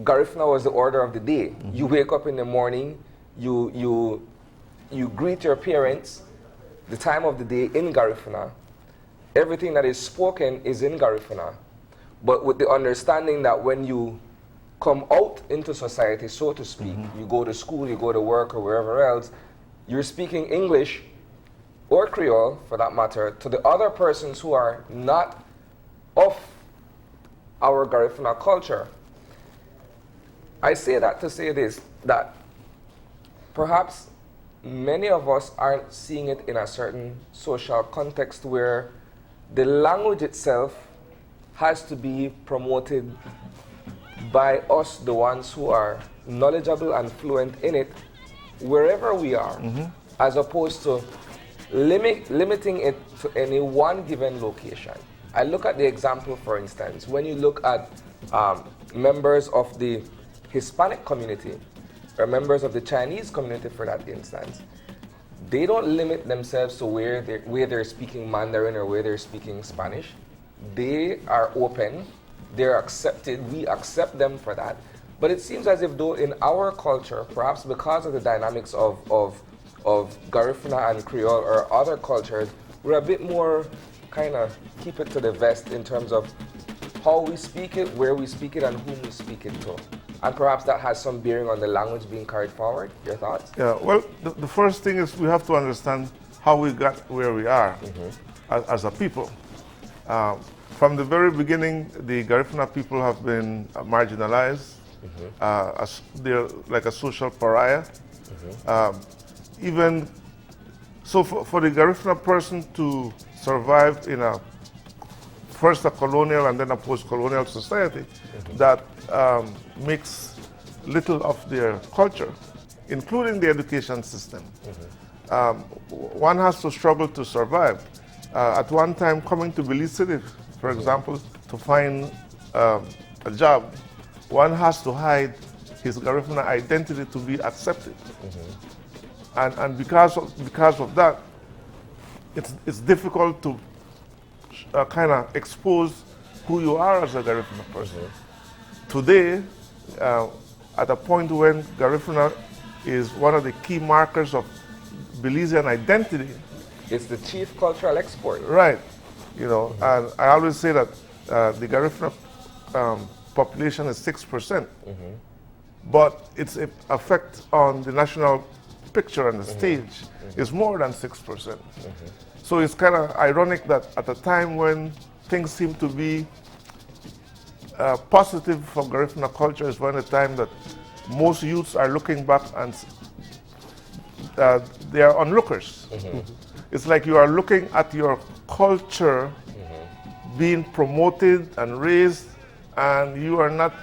Garifuna was the order of the day. You wake up in the morning, you greet your parents, the time of the day in Garifuna. Everything that is spoken is in Garifuna, but with the understanding that when you come out into society, so to speak, you go to school, you go to work, or wherever else, you're speaking English or Creole, for that matter, to the other persons who are not of our Garifuna culture. I say that to say this, that perhaps many of us aren't seeing it in a certain social context where the language itself has to be promoted by us, the ones who are knowledgeable and fluent in it, wherever we are, as opposed to limiting it to any one given location. I look at the example, for instance, when you look at members of the Hispanic community, or members of the Chinese community for that instance, they don't limit themselves to where they're speaking Mandarin or where they're speaking Spanish. They are open, they're accepted, we accept them for that. But it seems as if though in our culture, perhaps because of the dynamics of Garifuna and Creole or other cultures, we're a bit more kind of keep it to the vest in terms of how we speak it, where we speak it, and whom we speak it to. And perhaps that has some bearing on the language being carried forward. Your thoughts? Yeah, well, the first thing is we have to understand how we got where we are as a people. From the very beginning, the Garifuna people have been marginalized. They're like a social pariah. Even so, for the Garifuna person to survive in first a colonial and then a post-colonial society that makes little of their culture, including the education system. One has to struggle to survive. At one time, coming to Belize City, for example, to find a job, one has to hide his Garifuna identity to be accepted. And because of that, it's difficult to kind of expose who you are as a Garifuna person. Today, at a point when Garifuna is one of the key markers of Belizean identity. It's the chief cultural export. Right. You know, and I always say that the Garifuna population is 6%. but its effect on the national picture and the stage is more than 6%. So it's kind of ironic that at a time when things seem to be positive for Garifuna culture is when the time that most youths are looking back and they are onlookers. It's like you are looking at your culture being promoted and raised, and you are not,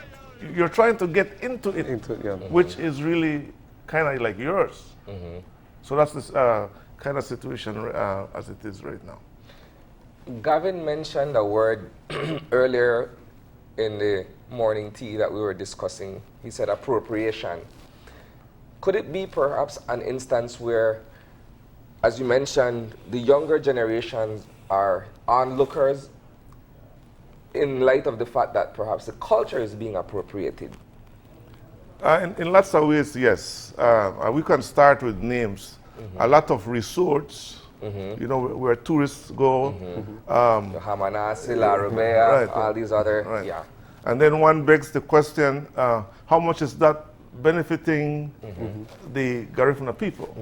you're trying to get into it, which is really kind of like yours. So that's this kind of situation as it is right now. Gavin mentioned a word earlier in the morning tea that we were discussing. He said appropriation. Could it be perhaps an instance where, as you mentioned, the younger generations are onlookers in light of the fact that perhaps the culture is being appropriated? In lots of ways, yes. We can start with names. A lot of resorts, you know, where tourists go. The Hamanasi, La Rubea, all these other, yeah. And then one begs the question, how much is that benefiting the Garifuna people?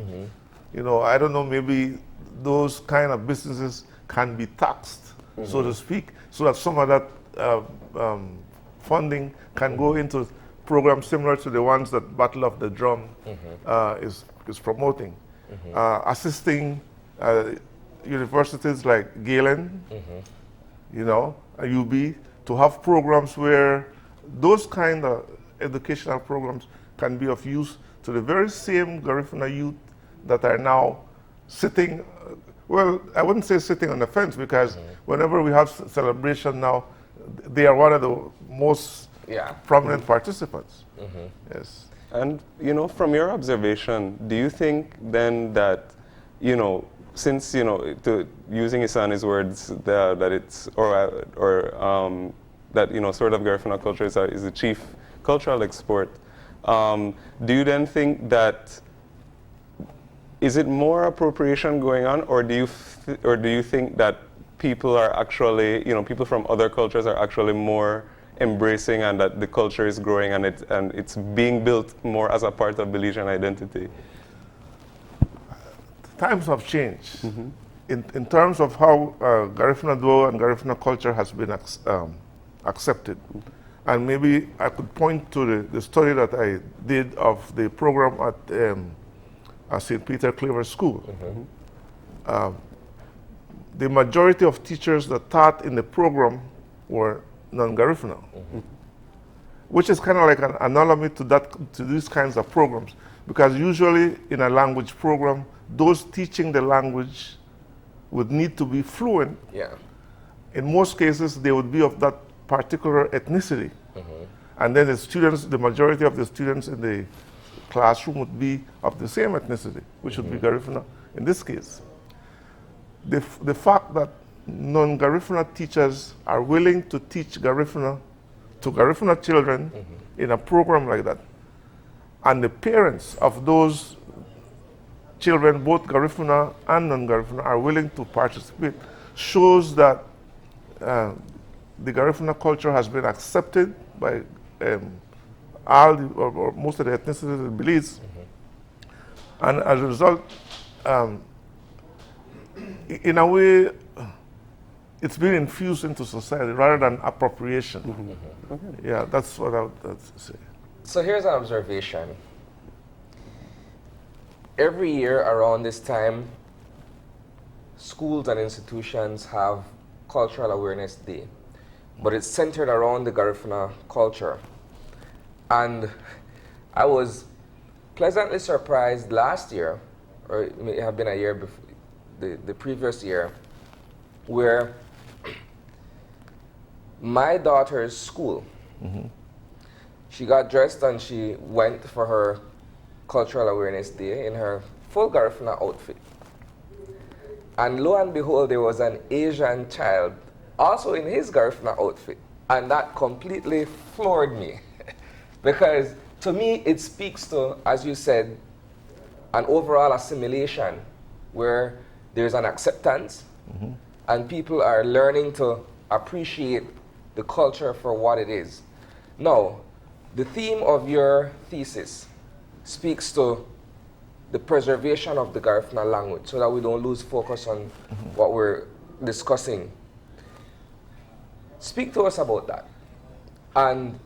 You know, I don't know, maybe those kind of businesses can be taxed, so to speak, so that some of that funding can go into programs similar to the ones that Battle of the Drum is promoting, assisting universities like Galen, you know, UB, to have programs where those kind of educational programs can be of use to the very same Garifuna youth that are now sitting, well, I wouldn't say sitting on the fence, because whenever we have celebration now, they are one of the most prominent participants. Yes. And, you know, from your observation, do you think then that, you know, since, you know, using Isani's words, that it's, that, you know, sort of Garifuna culture is the chief cultural export, do you then think that, is it more appropriation going on, or do you think that people are actually, you know, people from other cultures are actually more embracing, and that the culture is growing and it's being built more as a part of Belizean identity? Times have changed in terms of how Garifuna Duo and Garifuna culture has been accepted. And maybe I could point to the story that I did of the program at St. Peter Claver School. The majority of teachers that taught in the program were non-Garifuna, which is kind of like an anomaly to these kinds of programs, because usually in a language program, those teaching the language would need to be fluent. In most cases, they would be of that particular ethnicity. And then the students, the majority of the students in the classroom would be of the same ethnicity, which would be Garifuna in this case. The fact that non-Garifuna teachers are willing to teach Garifuna to Garifuna children in a program like that, and the parents of those children, both Garifuna and non-Garifuna, are willing to participate, shows that the Garifuna culture has been accepted by all or most of the ethnicities in Belize. And as a result, in a way, it's been infused into society rather than appropriation. Yeah, that's what I would say. So here's an observation. Every year around this time, schools and institutions have Cultural Awareness Day, but it's centered around the Garifuna culture. And I was pleasantly surprised last year, or it may have been a year before, the previous year, where my daughter's school, she got dressed and she went for her Cultural Awareness Day in her full Garifuna outfit. And lo and behold, there was an Asian child also in his Garifuna outfit. And that completely floored me. Because to me, it speaks to, as you said, an overall assimilation where there's an acceptance and people are learning to appreciate the culture for what it is. Now, The theme of your thesis speaks to the preservation of the Garifuna language so that we don't lose focus on what we're discussing. Speak to us about that and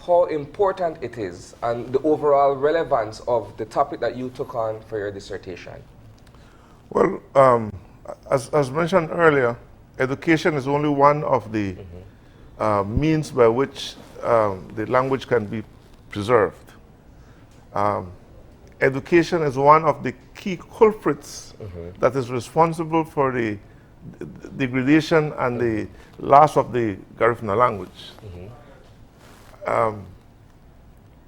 how important it is and the overall relevance of the topic that you took on for your dissertation. Well, as mentioned earlier, education is only one of the means by which the language can be preserved. Education is one of the key culprits that is responsible for the degradation and the loss of the Garifuna language.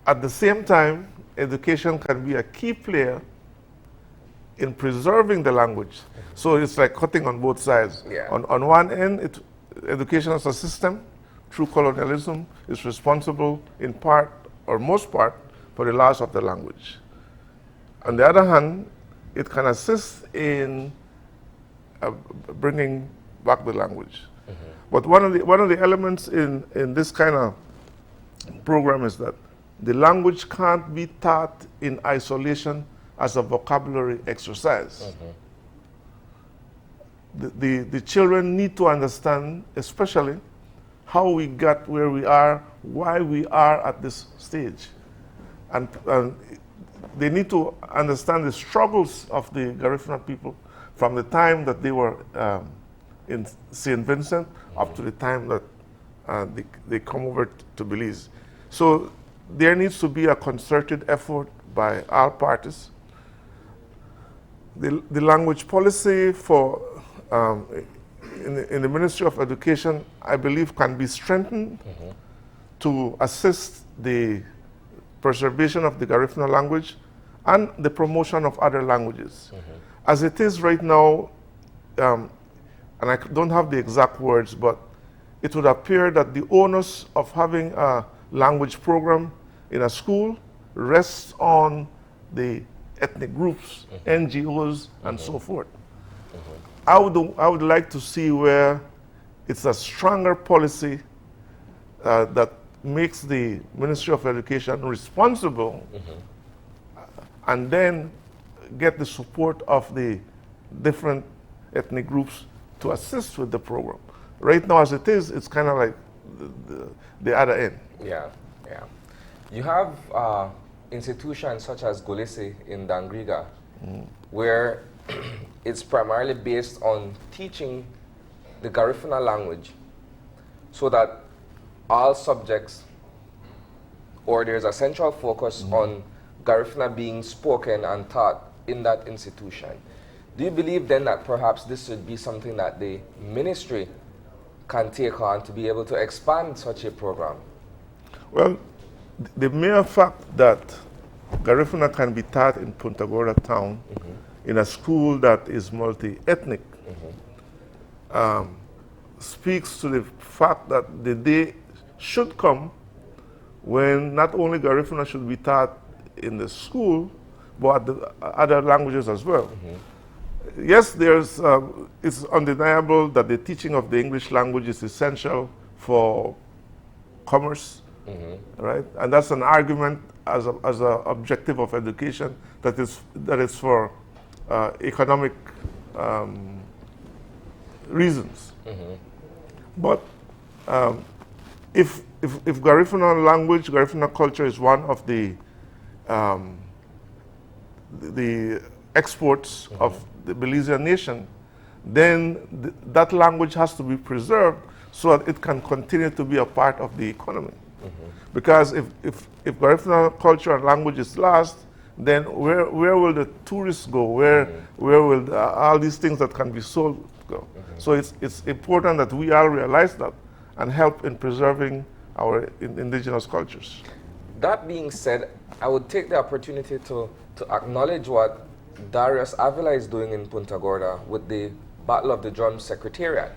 At the same time, education can be a key player in preserving the language. So it's like cutting on both sides. Yeah. On one end, education as a system through colonialism is responsible in part or most part for the loss of the language. On the other hand, it can assist in bringing back the language. But one of the elements in this kind of program is that the language can't be taught in isolation as a vocabulary exercise. The children need to understand, especially, how we got where we are, why we are at this stage. And they need to understand the struggles of the Garifuna people from the time that they were in St. Vincent up to the time that they come over to Belize. So there needs to be a concerted effort by all parties. The language policy for in the Ministry of Education, I believe, can be strengthened to assist the preservation of the Garifuna language and the promotion of other languages. As it is right now, and I don't have the exact words, but it would appear that the onus of having a language program in a school rests on the ethnic groups, NGOs, and so forth. I would like to see where it's a stronger policy that makes the Ministry of Education responsible and then get the support of the different ethnic groups to assist with the program. Right now, as it is, it's kind of like the other end. Yeah, yeah. You have institutions such as Golese in Dangriga, where it's primarily based on teaching the Garifuna language so that all subjects, or there's a central focus on Garifuna being spoken and taught in that institution. Do you believe then that perhaps this would be something that the ministry can take on to be able to expand such a program? Well, the mere fact that Garifuna can be taught in Punta Gorda town in a school that is multi-ethnic speaks to the fact that the day should come when not only Garifuna should be taught in the school, but the other languages as well. Yes, it's undeniable that the teaching of the English language is essential for commerce, right? And that's an argument as an objective of education that is for economic reasons. But if Garifuna language, Garifuna culture is one of the exports of the Belizean nation, then that language has to be preserved so that it can continue to be a part of the economy. Because if Garifuna culture and language is lost, then where will the tourists go? Where will all these things that can be sold go? So it's important that we all realize that and help in preserving our indigenous cultures. That being said, I would take the opportunity to acknowledge what Darius Avila is doing in Punta Gorda with the Battle of the Drums Secretariat.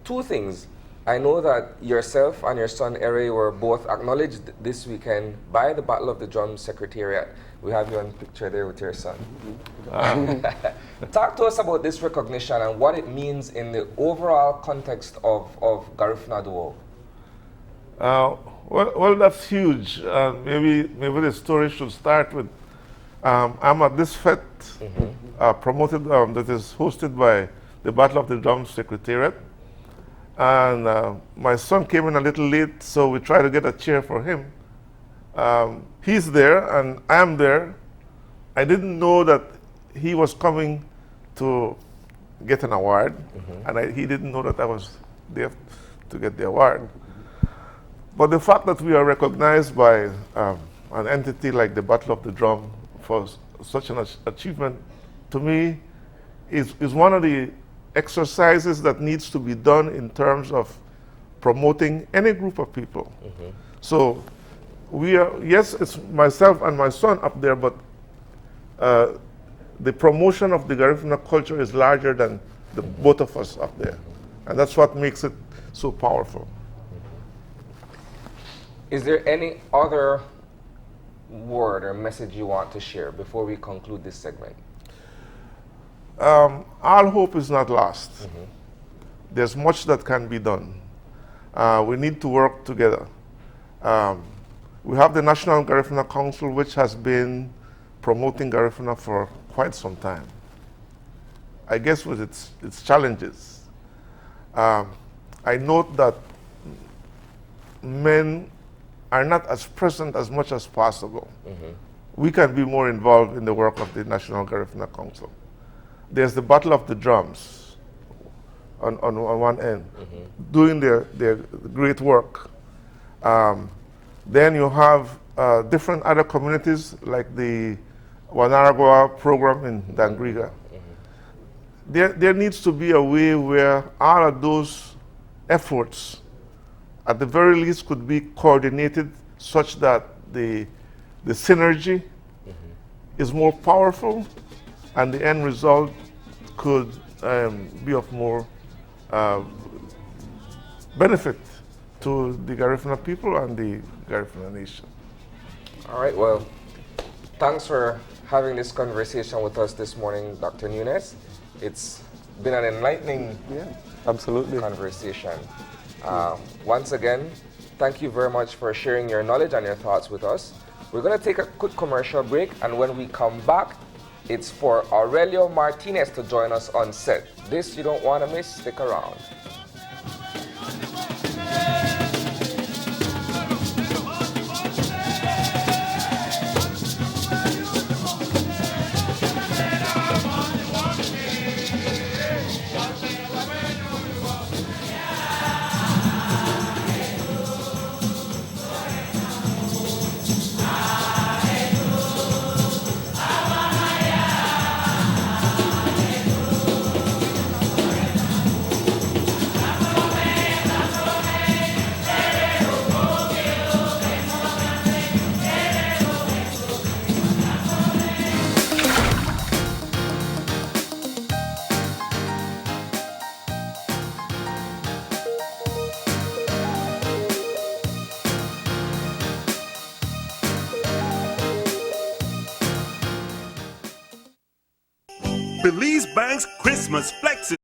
Two things. I know that yourself and your son Ere were both acknowledged this weekend by the Battle of the Drums Secretariat. We have you on picture there with your son. Talk to us about this recognition and what it means in the overall context of Garifuna Duo. Uh, well, that's huge. Maybe the story should start with I'm at this fete promoted that is hosted by the Battle of the Drums Secretariat. And my son came in a little late, so we tried to get a chair for him. He's there, and I'm there. I didn't know that he was coming to get an award, and he didn't know that I was there to get the award. But the fact that we are recognized by an entity like the Battle of the Drum for such an achievement, to me, is one of the exercises that needs to be done in terms of promoting any group of people. So we are, yes, it's myself and my son up there, but the promotion of the Garifuna culture is larger than the both of us up there. And that's what makes it so powerful. Is there any other word or message you want to share before we conclude this segment? All hope is not lost. There's much that can be done. We need to work together. We have the National Garifuna Council, which has been promoting Garifuna for quite some time. I guess with its challenges. I note that men are not as present as much as possible. We can be more involved in the work of the National Garifuna Council. There's the Battle of the Drums on one end, doing their great work. Then you have different other communities like the Wanaragua program in Dangriga. There needs to be a way where all of those efforts, at the very least, could be coordinated such that the synergy is more powerful and the end result could be of more benefit to the Garifuna people and the Garifuna nation. All right, well, thanks for having this conversation with us this morning, Dr. Nunes. It's been an enlightening Absolutely. conversation. Once again, thank you very much for sharing your knowledge and your thoughts with us. We're going to take a quick commercial break, and when we come back, it's for Aurelio Martinez to join us on set. This you don't want to miss. Stick around. Belize Bank's Christmas Flexi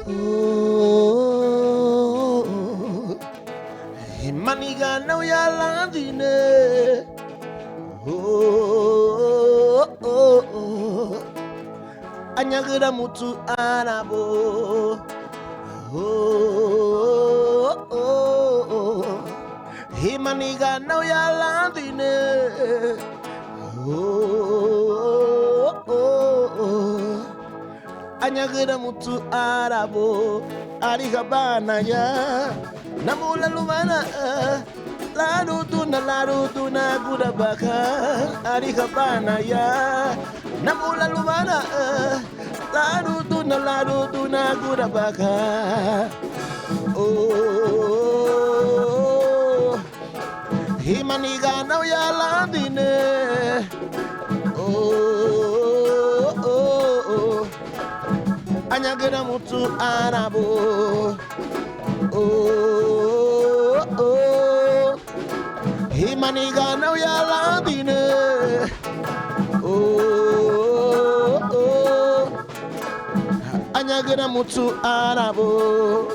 Oh, maniga no ya landine. Oh, anyagura mutu arabo. Oh, maniga no ya landine. Oh, anyagura mutu arabo. Arigabana ya namula lumana. La ruduna guda baka arikabana ya namula lumana la ruduna guda baka oh himaniga no ya landine oh anyagera mutu arabo oh Himaniga no ya landine. Oh, anyagera mutu arabo.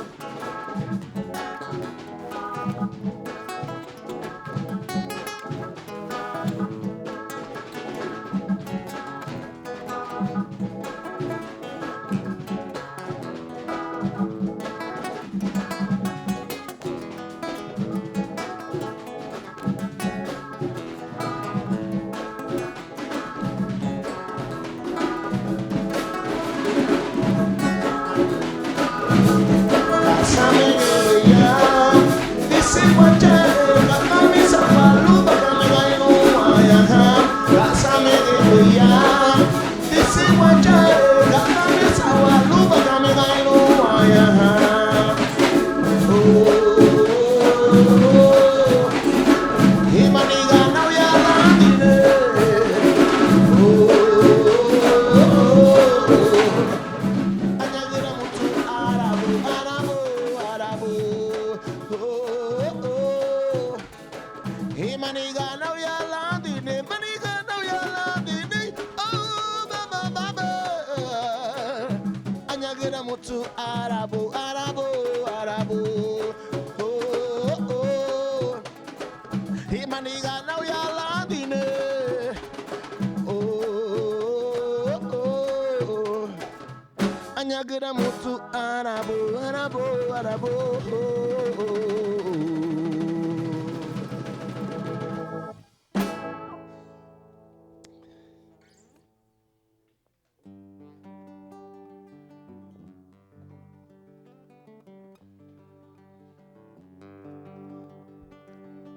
Anyagera mutu arabo.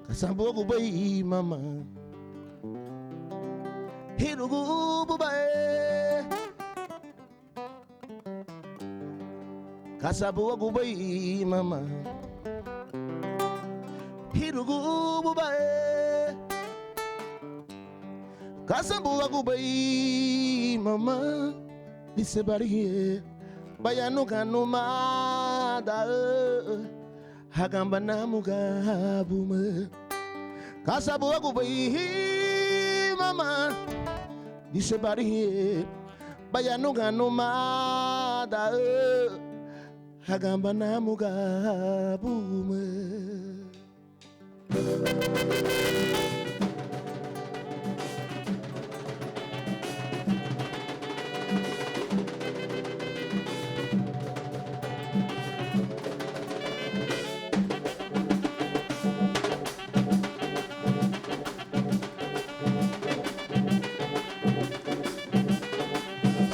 Kasambo kubai mama. Hirugu bubai. Kasabu gubai mama. Hirugu bubai. Kasabu gubai mama. Disebari here. Bayanu kanuma da. Hagamba namuga bume. Kasabu gubai mama. Disebari here. Bayanu kanuma da. Hagamba namuga bume.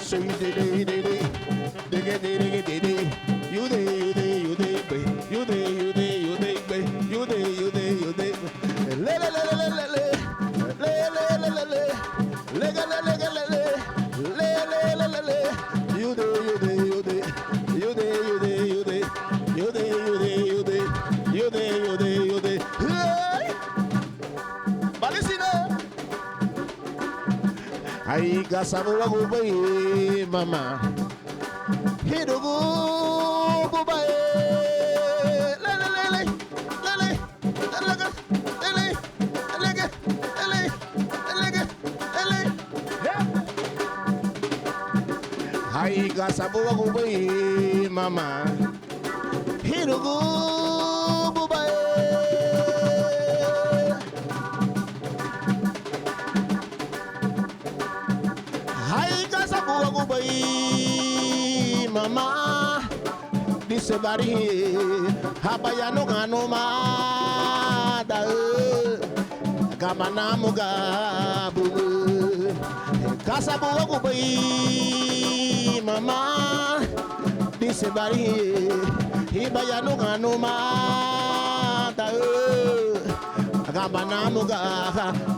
Say Ai gasabu lagu bayi mama hidugu bubai lele Hai kasabuwa kubai mama. Hirugu bubai. Hai kasabuwa kubai mama. Disebari habayano ganoma da gamana mugabu kasabuwa kubai mama disebari hibayano ganoma da gamana mugabu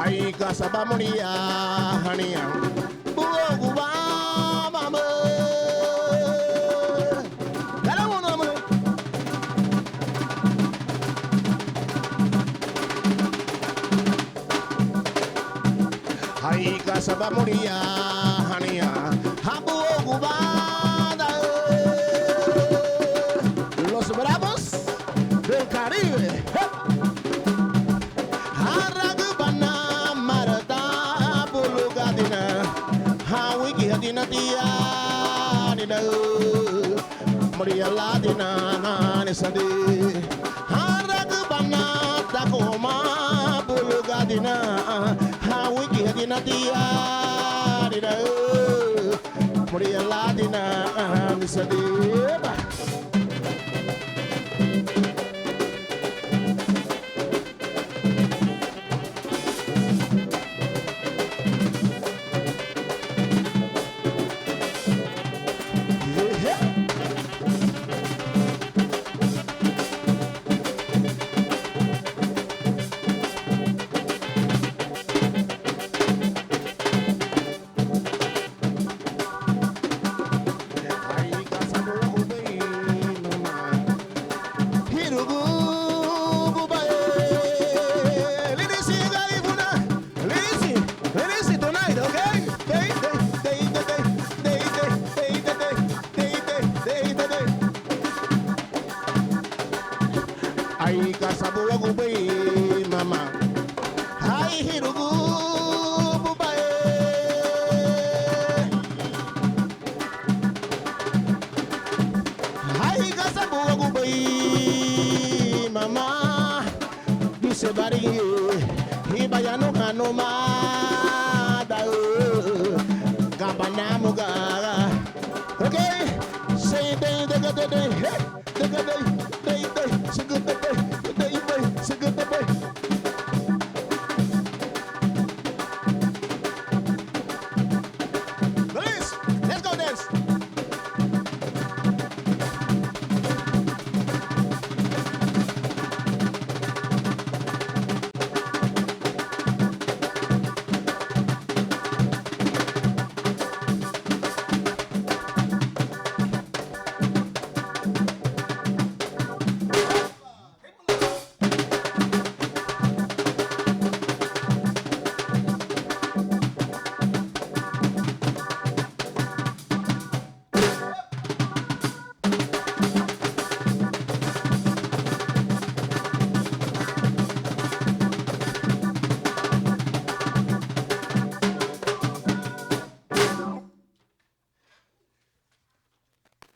Hai kasaba moria hania buwa mama dala mona mo Hai kasaba moria hania buwa Los Bravos del Caribe. Haragubana marata bulugadina, hawiki hadina tia dina, Maria ladina nisade. Haragubana takoma bulugadina, hawiki hadina tia dina, Maria ladina nisade.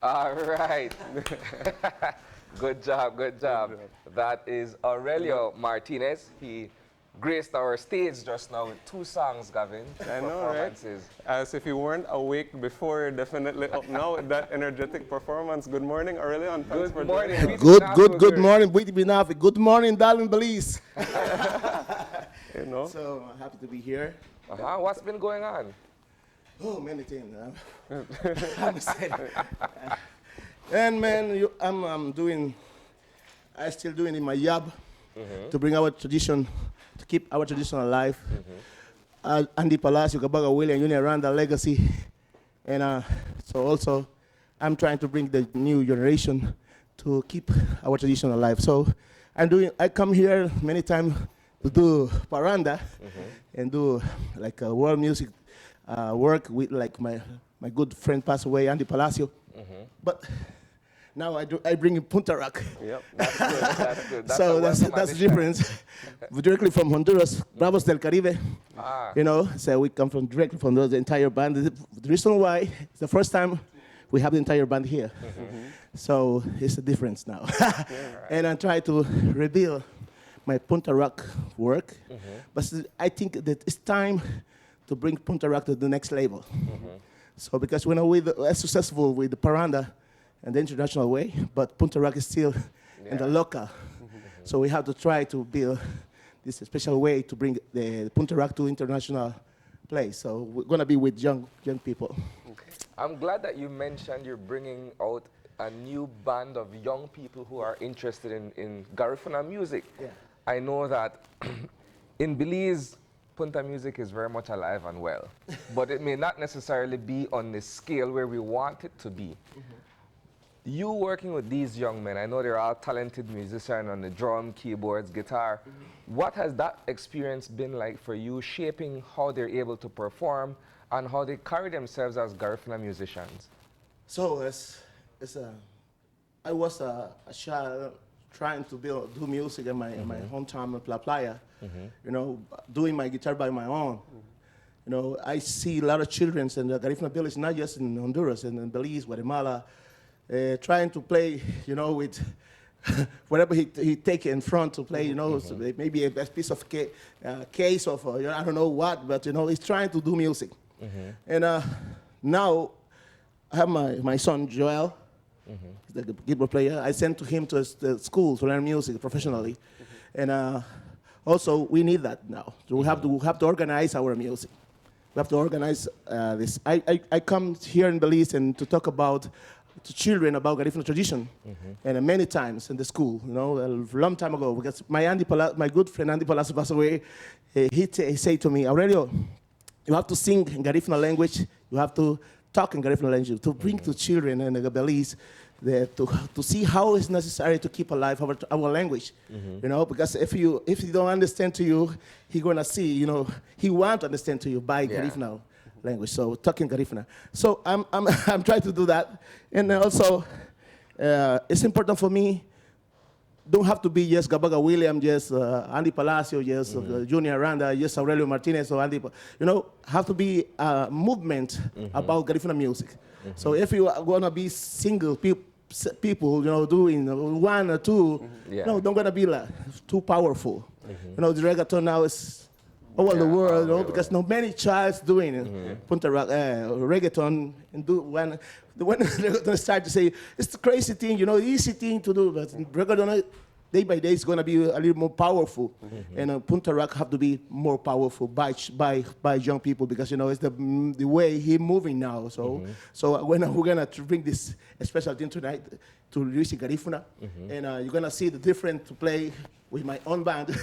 All right. Good job, good job. That is Aurelio Martinez. He graced our stage just now with 2 songs, Gavin. I know, right? As if you weren't awake before, you're definitely up now with that energetic performance. Good morning, Aurelio, and thanks for morning. joining us. Good morning, Binafi. Good morning, darling Belize. You know? So happy to be here. What's been going on? Oh, many things. I'm excited. And man, I still doing in my job to bring our tradition, to keep our tradition alive. Andy Palacio, Kabaga William, Junior Randa legacy. And so also, I'm trying to bring the new generation to keep our tradition alive. So I come here many times to do paranda and do like world music work with like my my good friend passed away, Andy Palacio. But now I bring in Punta Rock. Yep, that's good. That's good. That's So a that's welcome the addition. difference. We're directly from Honduras, Bravos del Caribe. You know, so we come from directly from the entire band. The reason why it's the first time we have the entire band here. So it's a difference now. And I try to reveal my Punta Rock work. But I think that it's time to bring Punta Rock to the next level. So because we're successful with the Paranda and the international way, but Punta Rock is still in the local. So we have to try to build this special way to bring the Punta Rock to international place. So we're going to be with young people. I'm glad that you mentioned you're bringing out a new band of young people who are interested in Garifuna music. Yeah. I know that in Belize, Punta music is very much alive and well, but it may not necessarily be on the scale where we want it to be. You working with these young men, I know they're all talented musicians on the drum, keyboards, guitar. What has that experience been like for you, shaping how they're able to perform and how they carry themselves as Garifuna musicians? So I was a child trying to do music in my hometown of La Playa, you know, doing my guitar by my own. You know, I see a lot of children in the Garifuna village, not just in Honduras, in Belize, Guatemala, trying to play, you know, with whatever he take in front to play, you know, so maybe a piece of case of, you know, I don't know what, but, you know, he's trying to do music. And now I have my son, Joel, the keyboard player. I sent to him to the school to learn music professionally. And also, we need that now. So we have to organize our music. We have to organize this. I come here in Belize and to talk about to children about Garifuna tradition, and many times in the school, you know, a long time ago, because my good friend Andy Palacio passed away. He said to me, Aurelio, you have to sing in Garifuna language. You have to talk in Garifuna language to bring to children in Belize to see how it's necessary to keep alive our language. You know, because if you don't understand to you, he gonna see, you know, he want to understand to you by Garifuna language. So talking Garifuna. So I'm trying to do that, and also it's important for me. Don't have to be just Gabaga William, just Andy Palacio, just Junior Aranda, just Aurelio Martinez or Andy. You know, have to be a movement about Garifuna music. So if you are gonna be single people, you know, doing one or two, no, don't gonna be like too powerful. You know, the reggaeton now is all over the world, you know, because no many childs doing Punta Rock reggaeton and do when they start to say it's the crazy thing, you know, easy thing to do, but reggaeton day by day is going to be a little more powerful, and Punta Rock have to be more powerful by young people, because you know it's the way he moving now. So when we're gonna bring this special thing tonight to Luis Garifuna, and you're gonna see the difference to play with my own band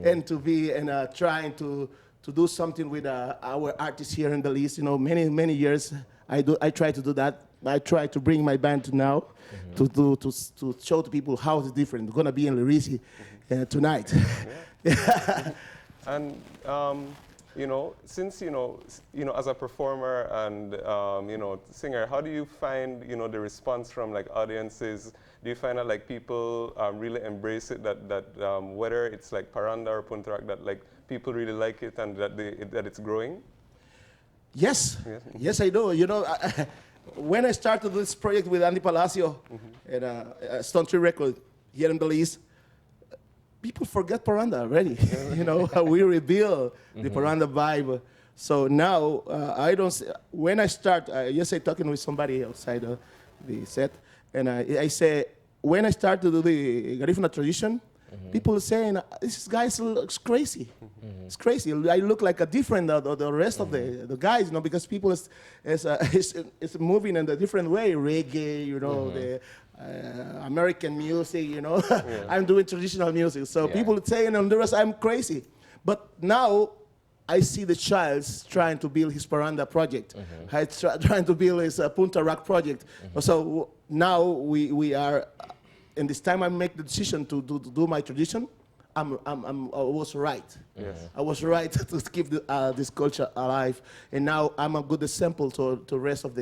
and to be trying to do something with our artists here in Belize. You know, many years I try to do that. I try to bring my band now to show to people how it's different. We're gonna be in Lirisi tonight. And you know, since you know, as a performer and you know, singer, how do you find, you know, the response from like audiences? Do you find that like people really embrace it? That whether it's like Paranda or Punta Rock, that like people really like it and that it's growing? Yes, I do. You know, when I started this project with Andy Palacio and Stone Tree Record here in Belize, people forget Paranda already. You know, we reveal the Paranda vibe. So now I don't. When I start, yesterday talking with somebody outside the set, and I say when I start to do the Garifuna tradition, people are saying this guy looks crazy. It's crazy. I look like a different the rest of the guys, you know, because people is moving in a different way. Reggae, you know, the American music, you know. I'm doing traditional music, so people say in Honduras I'm crazy. But now I see the child trying to build his Paranda project, trying to build his Punta Rock project. So now we are. In this time, I make the decision to do my tradition. I was right. Yes. I was right to keep this culture alive, and now I'm a good example to the rest of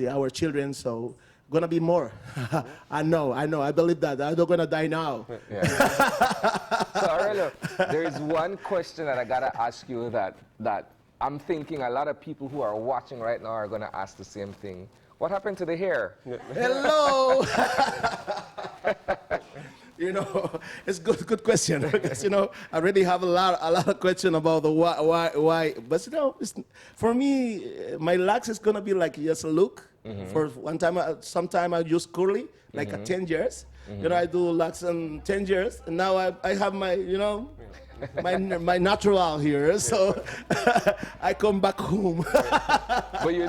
our children. So gonna be more. I know. I believe that. I'm not gonna die now. Yeah. So Aurelio, there is one question that I gotta ask you that I'm thinking a lot of people who are watching right now are gonna ask the same thing. What happened to the hair? Hello. It's good question because I already have a lot of question about the why. But for me, my locks is gonna be like just a look. For one time, sometime I use curly, like 10 years. I do locks in 10 years, and now I have my my natural here. So I come back home. But you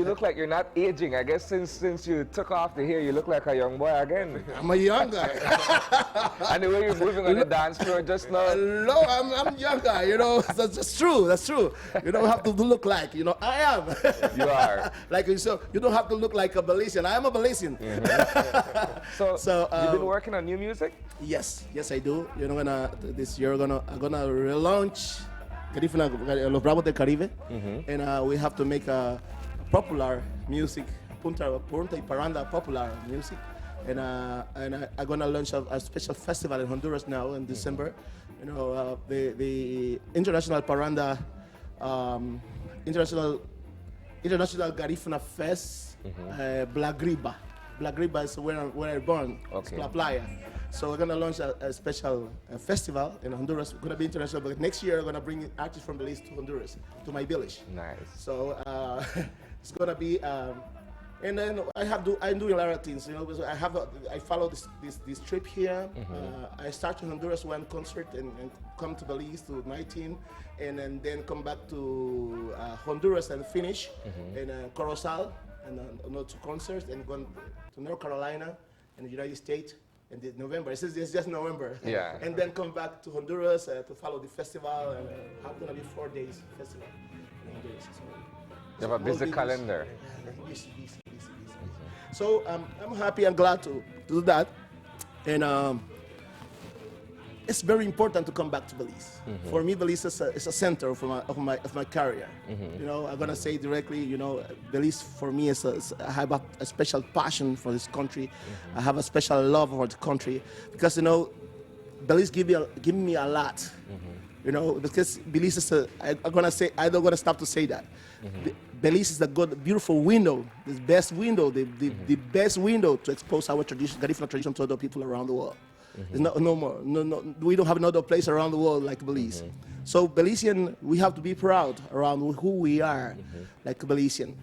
look like you're not aging. I guess since you took off the hair, you look like a young boy again. I'm a young guy. And the way you're moving on the dance floor just now. No, I'm young guy. That's true. That's true. You don't have to look like. I am. You are. Like so, you don't have to look like a Belizean. I am a Belizean. So you've been working on new music? Yes, I do. This year I'm gonna relaunch Garifuna, Los Bravos del Caribe, and we have to make a popular music, punta y paranda popular music, and I'm gonna launch a special festival in Honduras now in December. The International Paranda, International Garifuna Fest, Black Griba is where I'm born. Okay. It's La Playa. So we're gonna launch a special festival in Honduras. It's gonna be international, but next year I'm gonna bring artists from Belize to Honduras, to my village. Nice. So it's gonna be, and then I'm doing a lot of things. Because I follow this trip here. I start in Honduras one concert and come to Belize to 19, and then come back to Honduras and finish in Corozal and two concerts, and going to North Carolina and the United States. In November, it's just November. Yeah. And then come back to Honduras to follow the festival, and it's gonna be 4 days festival in Honduras. So, you have a busy calendar. Busy. So I'm happy and glad to do that, and it's very important to come back to Belize. For me, Belize is a center of my career. I'm gonna say directly. Belize for me I have a special passion for this country. I have a special love for the country because Belize give me a lot. Because Belize is I'm not gonna stop to say that. Belize is a good, beautiful window, the best window, the best window to expose our tradition, Garifuna tradition, to other people around the world. There's no more. No, we don't have another place around the world like Belize. So Belizean, we have to be proud around who we are, like Belizean.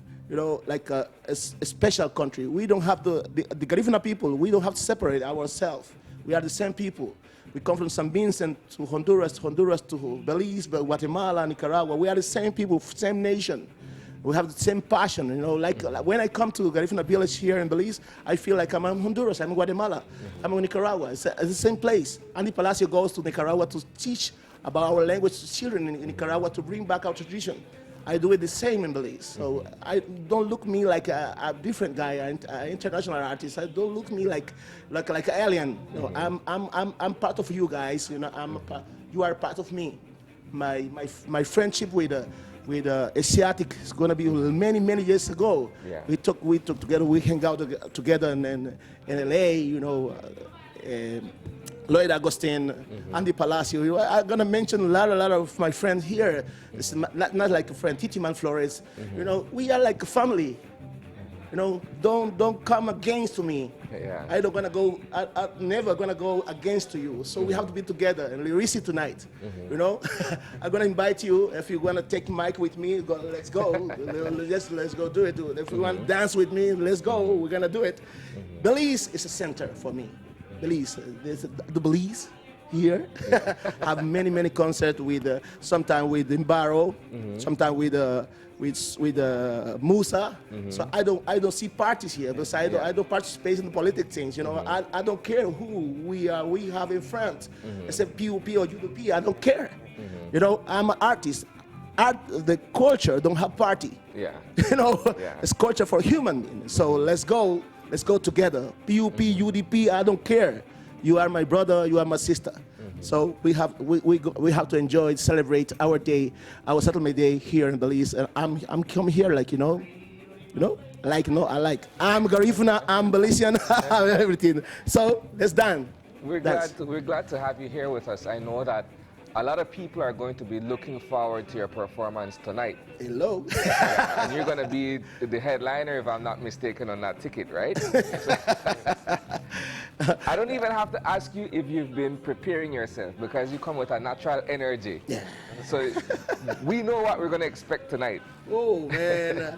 Like a special country. We don't have the Garifuna people. We don't have to separate ourselves. We are the same people. We come from San Vincent to Honduras to Belize, Guatemala, Nicaragua. We are the same people, same nation. We have the same passion, like when I come to Garifuna village here in Belize, I feel like I'm in Honduras, I'm in Guatemala, I'm in Nicaragua. It's the same place. Andy Palacio goes to Nicaragua to teach about our language to children in Nicaragua to bring back our tradition. I do it the same in Belize. So I don't look me like a different guy, an international artist. I don't look me like an alien. I'm part of you guys. You are part of me. My friendship with Asiatic is going to be many years ago. Yeah. We took together. We hang out together in LA. Lloyd Agustin, Andy Palacio. I'm gonna mention a lot of my friends here. It's not like a friend, Titi Man Flores. We are like a family. Don't come against me. Yeah. I'm never gonna go against you. So we have to be together and Lyrisi tonight. I'm gonna invite you. If you wanna take mic with me, let's go. let's go do it. If you wanna dance with me, let's go. We're gonna do it. Belize is a center for me. Belize, there's the Belize here. Have many concerts with sometimes with Imbaro, sometimes with Musa. So I don't see parties here because I don't participate in the political things. I don't care who we have in front, except PUP or UDP. I don't care. I'm an artist. Art, the culture don't have party. Yeah. It's culture for human beings. So let's go together. PUP, UDP, I don't care. You are my brother, you are my sister. So we have to enjoy, celebrate our day, our settlement day here in Belize. And I'm coming here like I'm Garifuna, I'm Belizean, everything. So let's dance. We're glad to have you here with us. I know that a lot of people are going to be looking forward to your performance tonight. Hello. Yeah, and you're going to be the headliner, if I'm not mistaken, on that ticket, right? I don't even have to ask you if you've been preparing yourself, because you come with a natural energy. Yeah. So we know what we're going to expect tonight. Oh, man.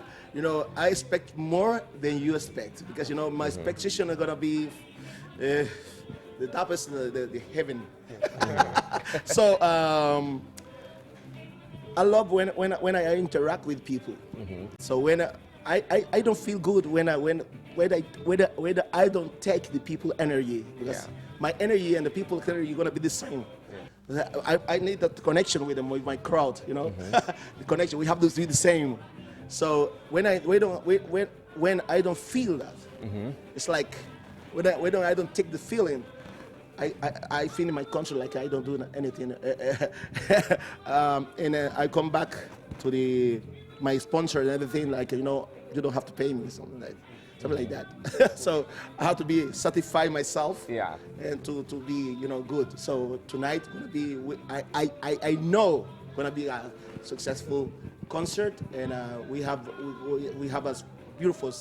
I expect more than you expect, because, my expectation are going to be the toughest, the heaven. So I love when I interact with people. So when I don't feel good whether I don't take the people energy, because my energy and the people energy are gonna be the same. I need that connection with them, with my crowd. The connection, we have to do the same. So when I don't feel that, it's like when I don't take the feeling. I feel in my country like I don't do anything, and I come back to my sponsor and everything, like you don't have to pay me, something like that. So I have to be satisfied myself, and to be good. So tonight gonna be I know gonna be a successful concert, and we have a beautiful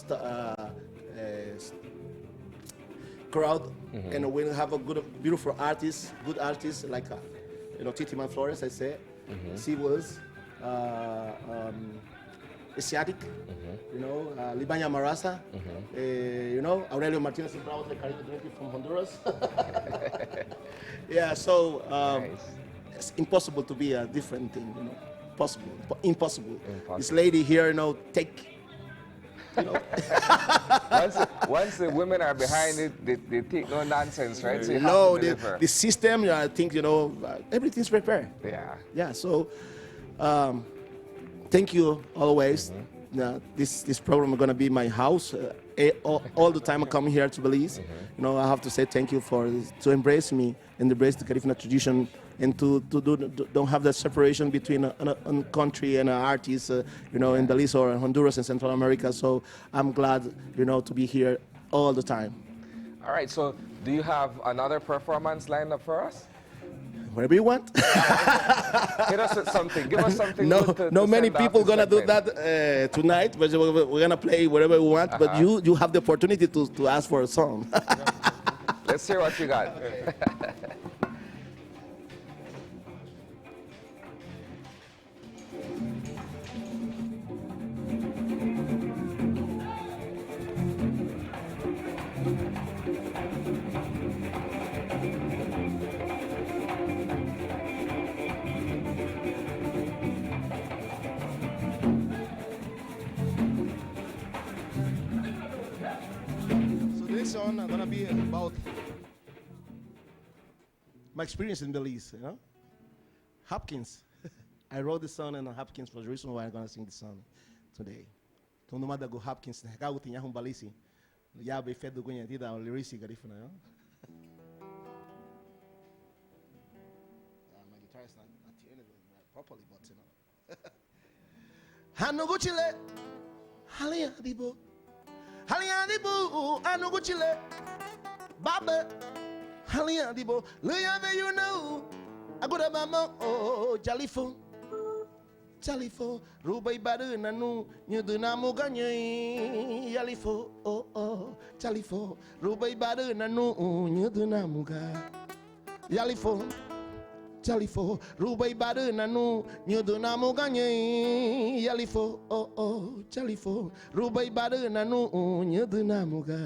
crowd, and we have a beautiful artist, good artists like Titi Man Flores, I say, Seawolves, Asiatic, Libanya Marasa, Aurelio Martinez from Honduras. Yeah, so Nice. it's impossible to be a different thing, impossible. This lady here, take. Once the women are behind it, they take no nonsense, right? So you have No, to deliver. the system, I think, everything's prepared. Yeah. Yeah, so thank you always. This program is going to be my house. All the time I come here to Belize, I have to say thank you to embrace me and embrace the Garifuna tradition, and don't have that separation between a country and an artist, in Belize or Honduras and Central America. So I'm glad, to be here all the time. All right, so do you have another performance lined up for us? Whatever you want. Hit us with something. Give us something. No, good no to many send off people this gonna do segment. that tonight, but we're gonna play whatever we want. But you have the opportunity to ask for a song. Let's hear what you got. So this song is gonna be about my experience in Belize. Hopkins. I wrote this song, and Hopkins was the reason why I'm gonna sing the song today. Todo mundo go Hopkins, né? Cago tinha Belize. Já be fed do gunha tida lyrics Garifuna. My guitar is not tuned properly, but Hanogo Chile, Halia Dibo, Hanogo Chile, Baba, Halia Dibo, Leave I go to Mama, Jalifo, Rubai Badu Nanu, Nudunamo Ganye, Yalifo, Jalifo, Rubai Badu Nanu, Nudunamuga, Yalifo. Jalifo, Rubai Badu Nanu, Nudunamo Ganye, Yalifo, Jalifo, Rubai Badu Nanu, Nudunamuga.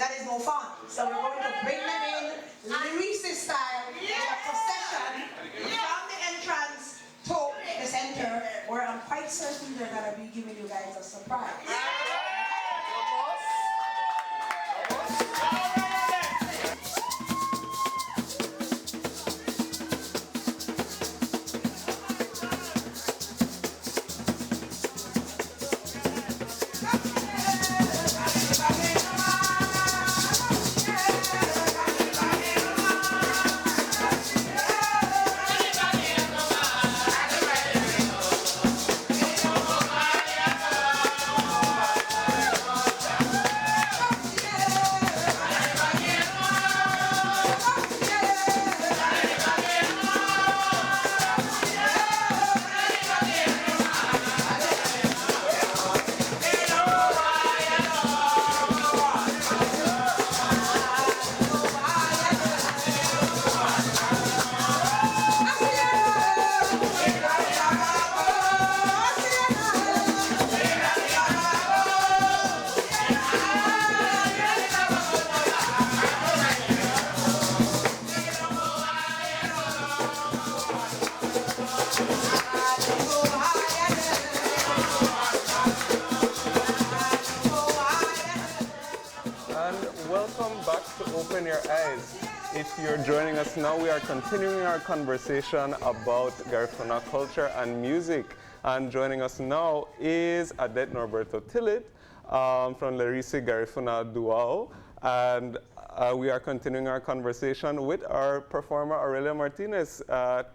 that is no fun. So we're going to bring them in, Lyrisi style, in a procession from the entrance to the center, where I'm quite certain they're going to be giving you guys a surprise. Welcome back to Open Your Eyes. If you're joining us now, we are continuing our conversation about Garifuna culture and music. And joining us now is Adet Norberto Tillit from Lyrisi Garifuna Duao. And we are continuing our conversation with our performer, Aurelio Martinez.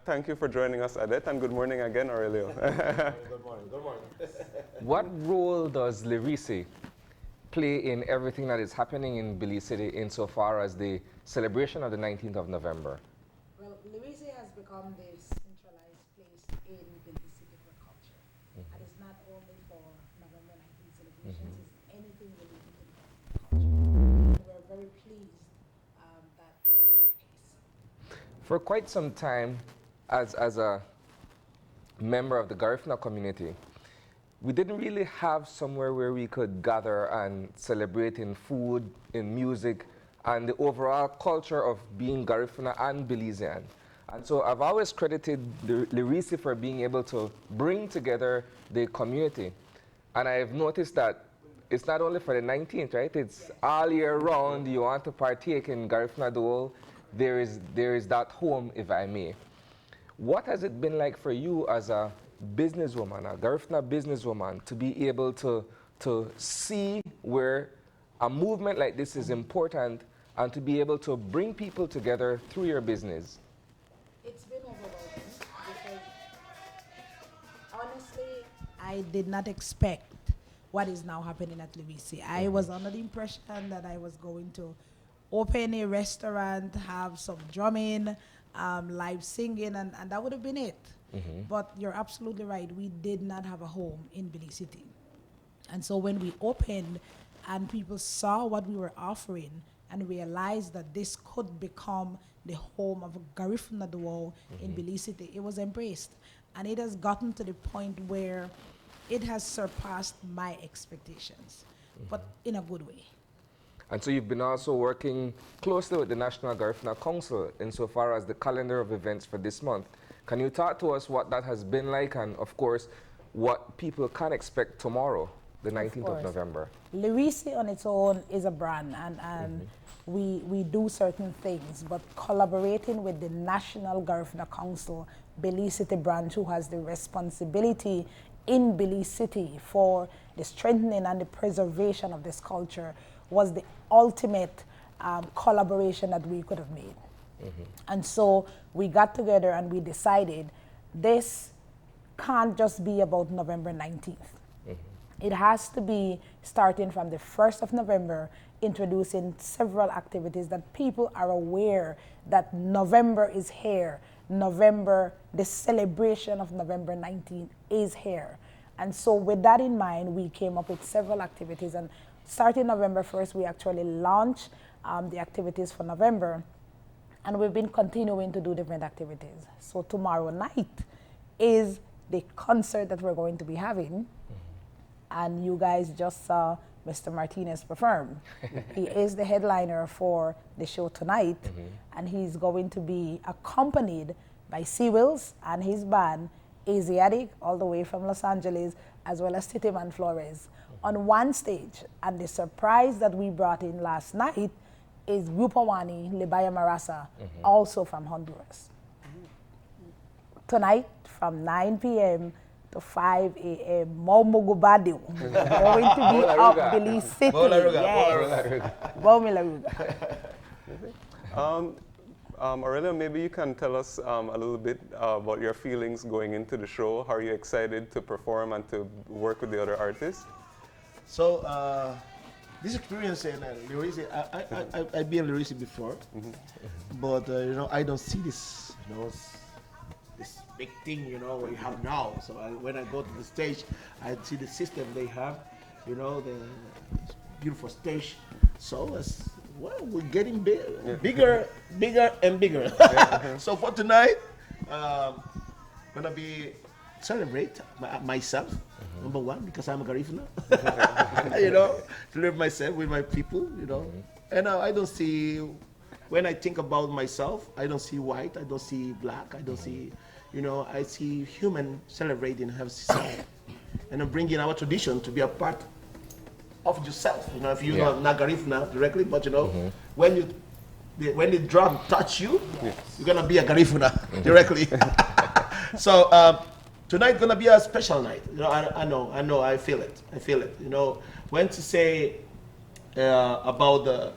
Thank you for joining us, Adet, and good morning again, Aurelio. Good morning. What role does Lyrisi play in everything that is happening in Belize City insofar as the celebration of the 19th of November? Well, Lyrisi has become the centralized place in Belize City for culture. And it's not only for November 19th celebrations, it's anything related to culture. We're very pleased that that is the case. For quite some time, as a member of the Garifuna community, we didn't really have somewhere where we could gather and celebrate in food, in music, and the overall culture of being Garifuna and Belizean. And so I've always credited Lyrisi for being able to bring together the community. And I've noticed that it's not only for the 19th, right? It's all year round. You want to partake in Garifuna Duo, there is that home, if I may. What has it been like for you as a businesswoman, a Garifuna businesswoman, to be able to see where a movement like this is important and to be able to bring people together through your business? It's been overwhelming because honestly, I did not expect what is now happening at Lyrisi. I was under the impression that I was going to open a restaurant, have some drumming, live singing, and that would have been it. But you're absolutely right. We did not have a home in Belize City. And so when we opened and people saw what we were offering and realized that this could become the home of a Garifuna Duo in Belize City, it was embraced. And it has gotten to the point where it has surpassed my expectations, but in a good way. And so you've been also working closely with the National Garifuna Council insofar as the calendar of events for this month. Can you talk to us what that has been like and, of course, what people can expect tomorrow, the 19th of November? Lyrisi on its own is a brand, and we do certain things, but collaborating with the National Garifuna Council, Belize City branch, who has the responsibility in Belize City for the strengthening and the preservation of this culture, was the ultimate collaboration that we could have made. And so we got together and we decided this can't just be about November 19th. It has to be starting from the 1st of November, introducing several activities that people are aware that November is here. November, the celebration of November 19th is here. And so with that in mind, we came up with several activities. And starting November 1st, we actually launched the activities for November. And we've been continuing to do different activities. So tomorrow night is the concert that we're going to be having. And you guys just saw Mr. Martinez perform. He is the headliner for the show tonight, and he's going to be accompanied by C. Wills and his band, Asiatic, all the way from Los Angeles, as well as Titiman Flores on one stage. And the surprise that we brought in last night is Grupawani Libaya Marasa, also from Honduras. Tonight, from 9 p.m. to 5 a.m., Momugubadu going to be up Belize City. Yes. Aurelia, maybe you can tell us a little bit about your feelings going into the show. How are you excited to perform and to work with the other artists? So, this experience in Lirisi, I've been in Lirisi before, but you know, I don't see this, you know, this big thing, you know, what you have now. So when I go to the stage, I see the system they have, you know, the beautiful stage. So well, we're getting bigger and bigger. So for tonight, gonna be celebrate myself, number one, because I'm a Garifuna. You know, to live myself with my people, you know. And I don't see, when I think about myself, I don't see white, I don't see black, I don't see, you know, I see human celebrating, have society. And I'm bringing our tradition to be a part of yourself. You know, if you're not Garifuna directly, but you know, when the drum touch you, you're gonna be a Garifuna directly. So tonight's gonna be a special night. You know, I know, I feel it. You know, when to say about the,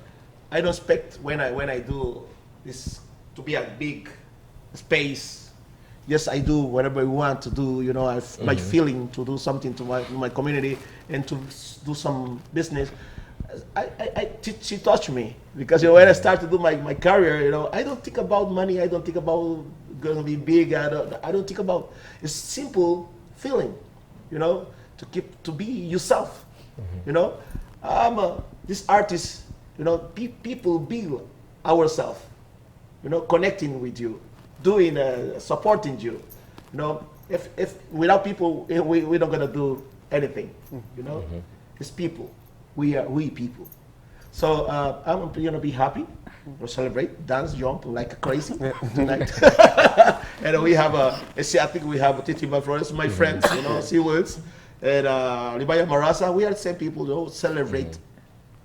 I don't expect when I do this to be a big space. Yes, I do whatever I want to do. You know, my feeling to do something to my community and to do some business. She touched me because, you know, when I start to do my career, you know, I don't think about money. I don't think about gonna be big. I don't think about, it's simple feeling, you know, to be yourself. You know, this artist, you know, people build ourselves, you know, connecting with you, doing supporting you. You know, if without people, we're not gonna do anything. You know, it's people. We people. So I'm gonna be happy. We'll celebrate, dance, jump like crazy tonight. And we have I think we have Titiman Flores, my friends, you know, Sea Words, and Libaya Marasa. We are the same people, you know, celebrate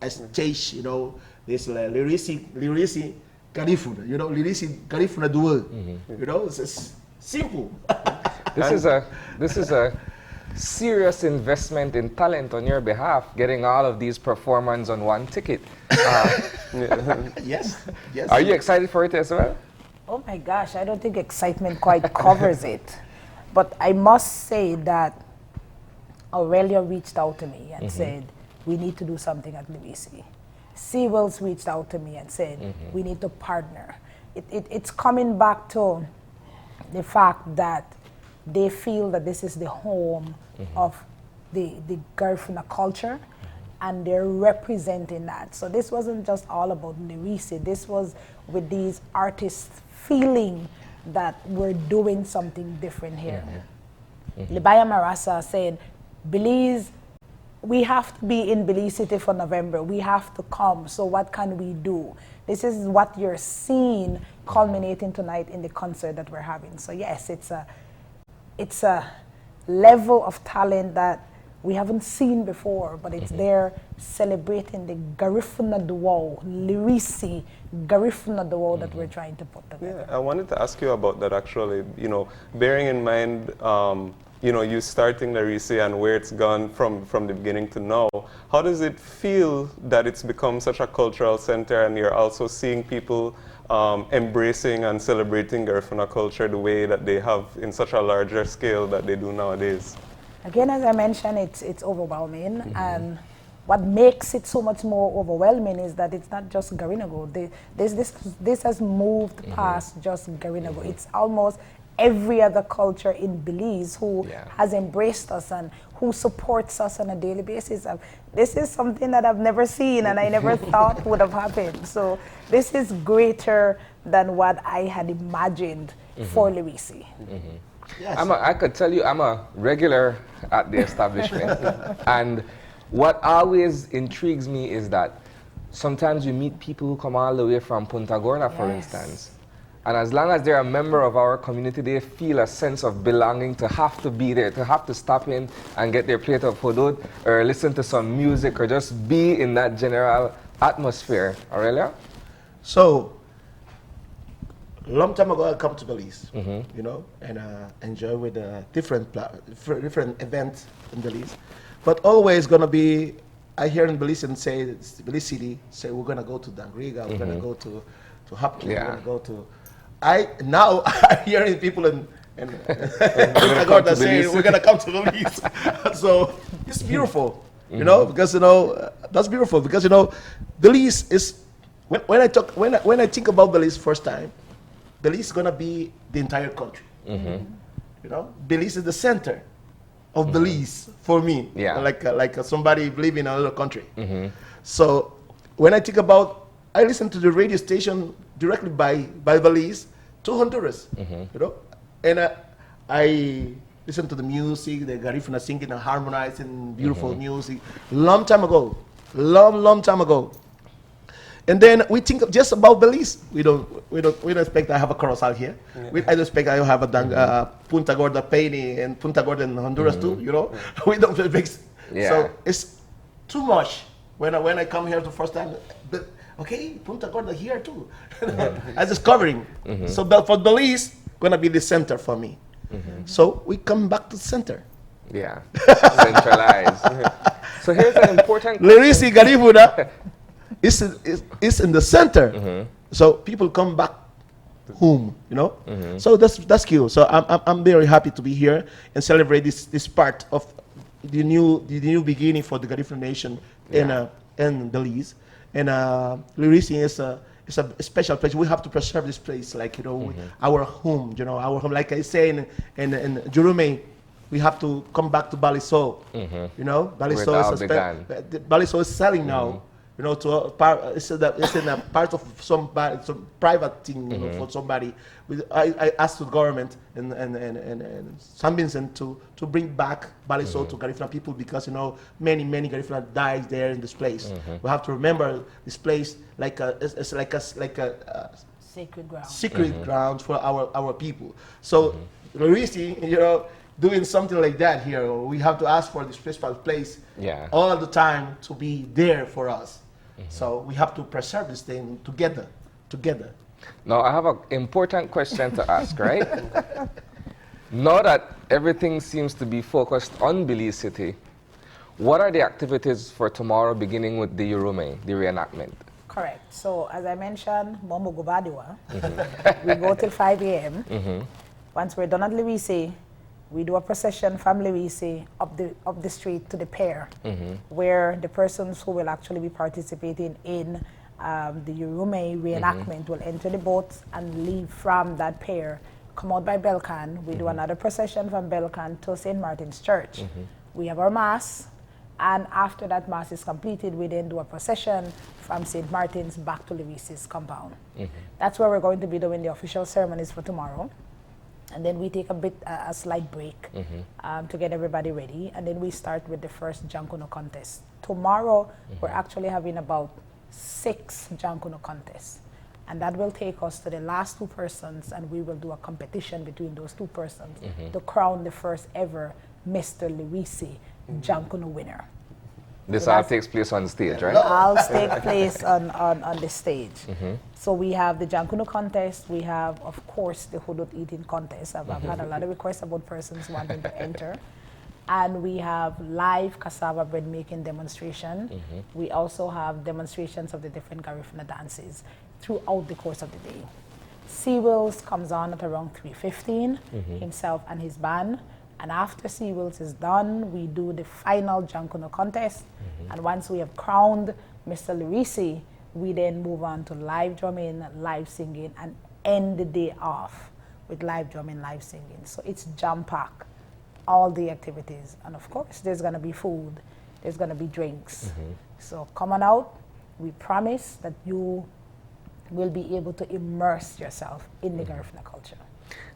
a stage, you know, this Lirisi Garifuna, you know, Lirisi Garifuna duel. You know, it's simple. This is a serious investment in talent on your behalf, getting all of these performers on one ticket. Yes. Are you excited for it as well? Oh my gosh, I don't think excitement quite covers it. But I must say that Aurelia reached out to me and said, we need to do something at Lirisi. C. Wills reached out to me and said, we need to partner. It's coming back to the fact that they feel that this is the home of the Garifuna culture, and they're representing that. So this wasn't just all about Lirisi. This was with these artists feeling that we're doing something different here. Libaya Marasa said, Belize, we have to be in Belize City for November. We have to come. So what can we do? This is what you're seeing culminating tonight in the concert that we're having. So yes, it's a level of talent that we haven't seen before, but it's there celebrating the Garifuna duo, Lirisi Garifuna duo that we're trying to put together. Yeah, I wanted to ask you about that actually, you know, bearing in mind, you know, you starting Lirisi and where it's gone from the beginning to now. How does it feel that it's become such a cultural center and you're also seeing people embracing and celebrating Garifuna culture the way that they have in such a larger scale that they do nowadays? Again, as I mentioned, it's overwhelming, and what makes it so much more overwhelming is that it's not just Garinago. This has moved past just Garinago. It's almost every other culture in Belize who has embraced us and who supports us on a daily basis. This is something that I've never seen and I never thought would have happened. So this is greater than what I had imagined for Lirisi. Yes. I could tell you I'm a regular at the establishment, and What always intrigues me is that sometimes we meet people who come all the way from Punta Gorda, for instance. And as long as they're a member of our community, they feel a sense of belonging, to have to be there, to have to stop in and get their plate of hudud, or listen to some music, or just be in that general atmosphere. Aurelia? So, long time ago, I come to Belize, you know, and enjoy with different events in Belize. But always gonna be, I hear in Belize and say, Belize City, say we're gonna go to Dangriga, we're gonna go to Hopkins, we're gonna go to, now I'm hearing people in Gorda saying we're gonna come to Belize. So it's beautiful, you know, because, you know, that's beautiful because, you know, Belize is, when I think about Belize first time, Belize is gonna be the entire country. You know, Belize is the center of Belize for me. Yeah. Like somebody living in another country. So when I think about, I listen to the radio station directly by Belize to Honduras. You know, and I listen to the music, the Garifuna singing and harmonizing beautiful music. Long time ago, long time ago. And then we think just about Belize. We don't expect I have a chorus out here. I don't expect I have a Punta Gorda painting and Punta Gorda in Honduras too. You know, we don't expect. So it's too much when I come here the first time. But okay, Punta Gorda here too. I discovering. So for Belize, gonna be the center for me. So we come back to the center. Yeah, centralized. So here's an important Lirisi Garifuna is in the center. So people come back home, you know. So that's cool. So I'm very happy to be here and celebrate this part of the new beginning for the Garifuna Nation in Belize. And Lirisi is a special place. We have to preserve this place, like, you know, our home. You know, our home. Like I say in Jurume, we have to come back to Baliso. You know, Baliso is selling now. You know, it's in a part of some private thing, you know, for somebody. I asked the government and San Vincent to bring back Baliso to Garifuna people because, you know, many Garifuna died there in this place. We have to remember this place like it's like a Sacred ground. Secret ground for our people. So, Lirisi, you know, doing something like that here, we have to ask for this special place all the time to be there for us. So we have to preserve this thing together. Now I have an important question to ask, right? Now that everything seems to be focused on Belize City, what are the activities for tomorrow beginning with the Yurume, the reenactment? Correct. So as I mentioned, Momo Gubadiwa, we go till 5 a.m. Once we're done at Lirisi, we do a procession from Lirisi up the street to the pier, where the persons who will actually be participating in the Yurume reenactment will enter the boat and leave from that pier, come out by Belcan. We do another procession from Belcan to St. Martin's Church. We have our Mass, and after that Mass is completed, we then do a procession from St. Martin's back to Lirisi's compound. That's where we're going to be doing the official ceremonies for tomorrow. And then we take a slight break to get everybody ready. And then we start with the first Jankuno contest. Tomorrow, we're actually having about 6 Jankuno contests. And that will take us to the last 2 persons, and we will do a competition between those 2 persons to crown the first ever Mr. Lirisi Jankuno winner. This all takes place on stage, right? All take place on the stage. So we have the Jankuno contest. We have, of course, the hudud eating contest. I've had a lot of requests about persons wanting to enter. And we have live cassava bread making demonstration. We also have demonstrations of the different Garifuna dances throughout the course of the day. Seawills comes on at around 3:15, himself and his band. And after Seawills is done, we do the final Jankuno contest. And once we have crowned Mr. Lirisi, we then move on to live drumming, live singing, and end the day off with live drumming, live singing. So it's jam-packed, all the activities. And of course, there's gonna be food, there's gonna be drinks. So come on out. We promise that you will be able to immerse yourself in the Garifuna culture.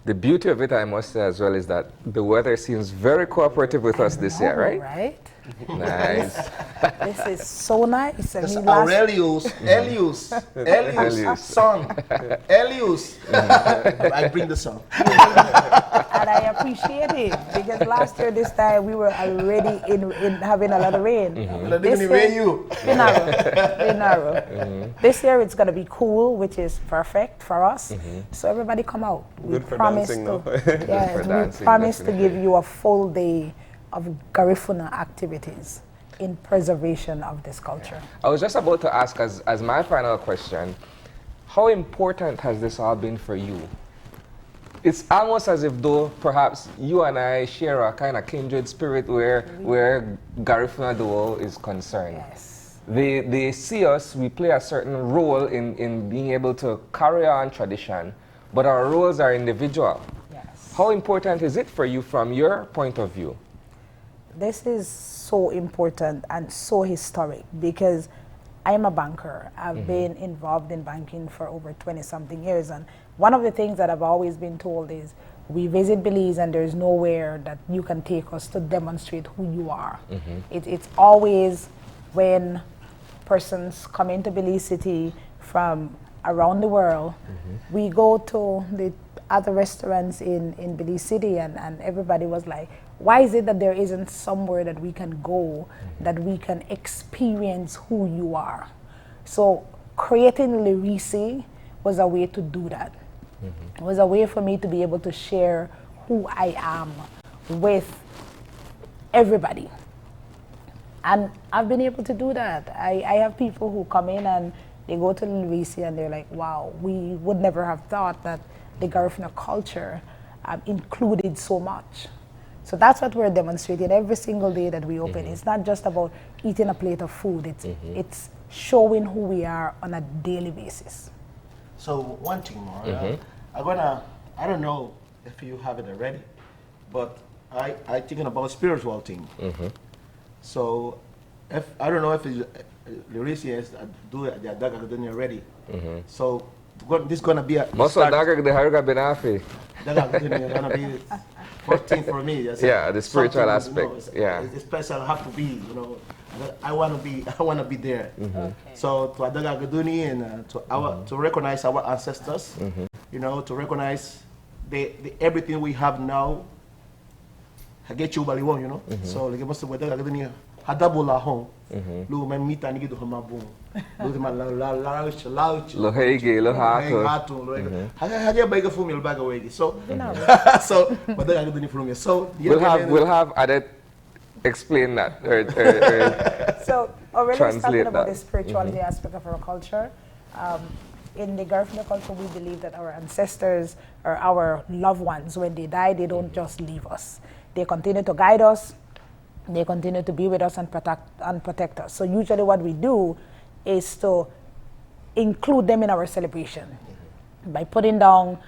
The beauty of it, I must say as well, is that the weather seems very cooperative with us this year, right? Right? Nice. This is so nice. I That's mean, last Elius, son, Elius. I bring the son. and I appreciate it because last year this time we were already in having a lot of rain. This year, be narrow. This year it's gonna be cool, which is perfect for us. So everybody come out. Good for dancing now. Yes, dancing, we promise to definitely. give you a full day of Garifuna activities in preservation of this culture. I was just about to ask, as my final question, how important has this all been for you? It's almost as if though perhaps you and I share a kind of kindred spirit where Garifuna Duo is concerned. Yes. They see us, we play a certain role in being able to carry on tradition, but our roles are individual. Yes. How important is it for you from your point of view? This is so important and so historic because I'm a banker. I've been involved in banking for over 20-something years, and one of the things that I've always been told is we visit Belize and there's nowhere that you can take us to demonstrate who you are. It's always when persons come into Belize City from around the world, we go to the other restaurants in Belize City and everybody was like, why is it that there isn't somewhere that we can go, that we can experience who you are? So creating Lirisi was a way to do that. It was a way for me to be able to share who I am with everybody. And I've been able to do that. I have people who come in and they go to Lirisi and they're like, wow, we would never have thought that the Garifuna culture included so much. So that's what we're demonstrating every single day that we open. It's not just about eating a plate of food. It's showing who we are on a daily basis. So one thing more. I don't know if you have it already, but I thinking about spiritual thing. So if I don't know if Lirisi has do it, the Daga doing already. So this gonna be a Most of Daga the Haruga Benafi. Daga gonna be 14 for me. Yeah, the spiritual something, aspect. Yeah. It's special. Have to be. I want to be there. So to Adaga Gaduni and to recognize our ancestors. To recognize the everything we have now. I get you baliwon. So like most of Adaga Gaduni hadabula home. Lu my meet and get to home boom. Lu my lauch. Lo hege, lo hato. Haja bega for me baga way. So so but Adaga Gaduni from me. So We'll have Adet explain that or So already translate talking about that. the spirituality aspect of our culture. In the Garifuna culture, we believe that our ancestors or our loved ones, when they die, they don't just leave us. They continue to guide us. They continue to be with us and protect us. So usually what we do is to include them in our celebration by putting down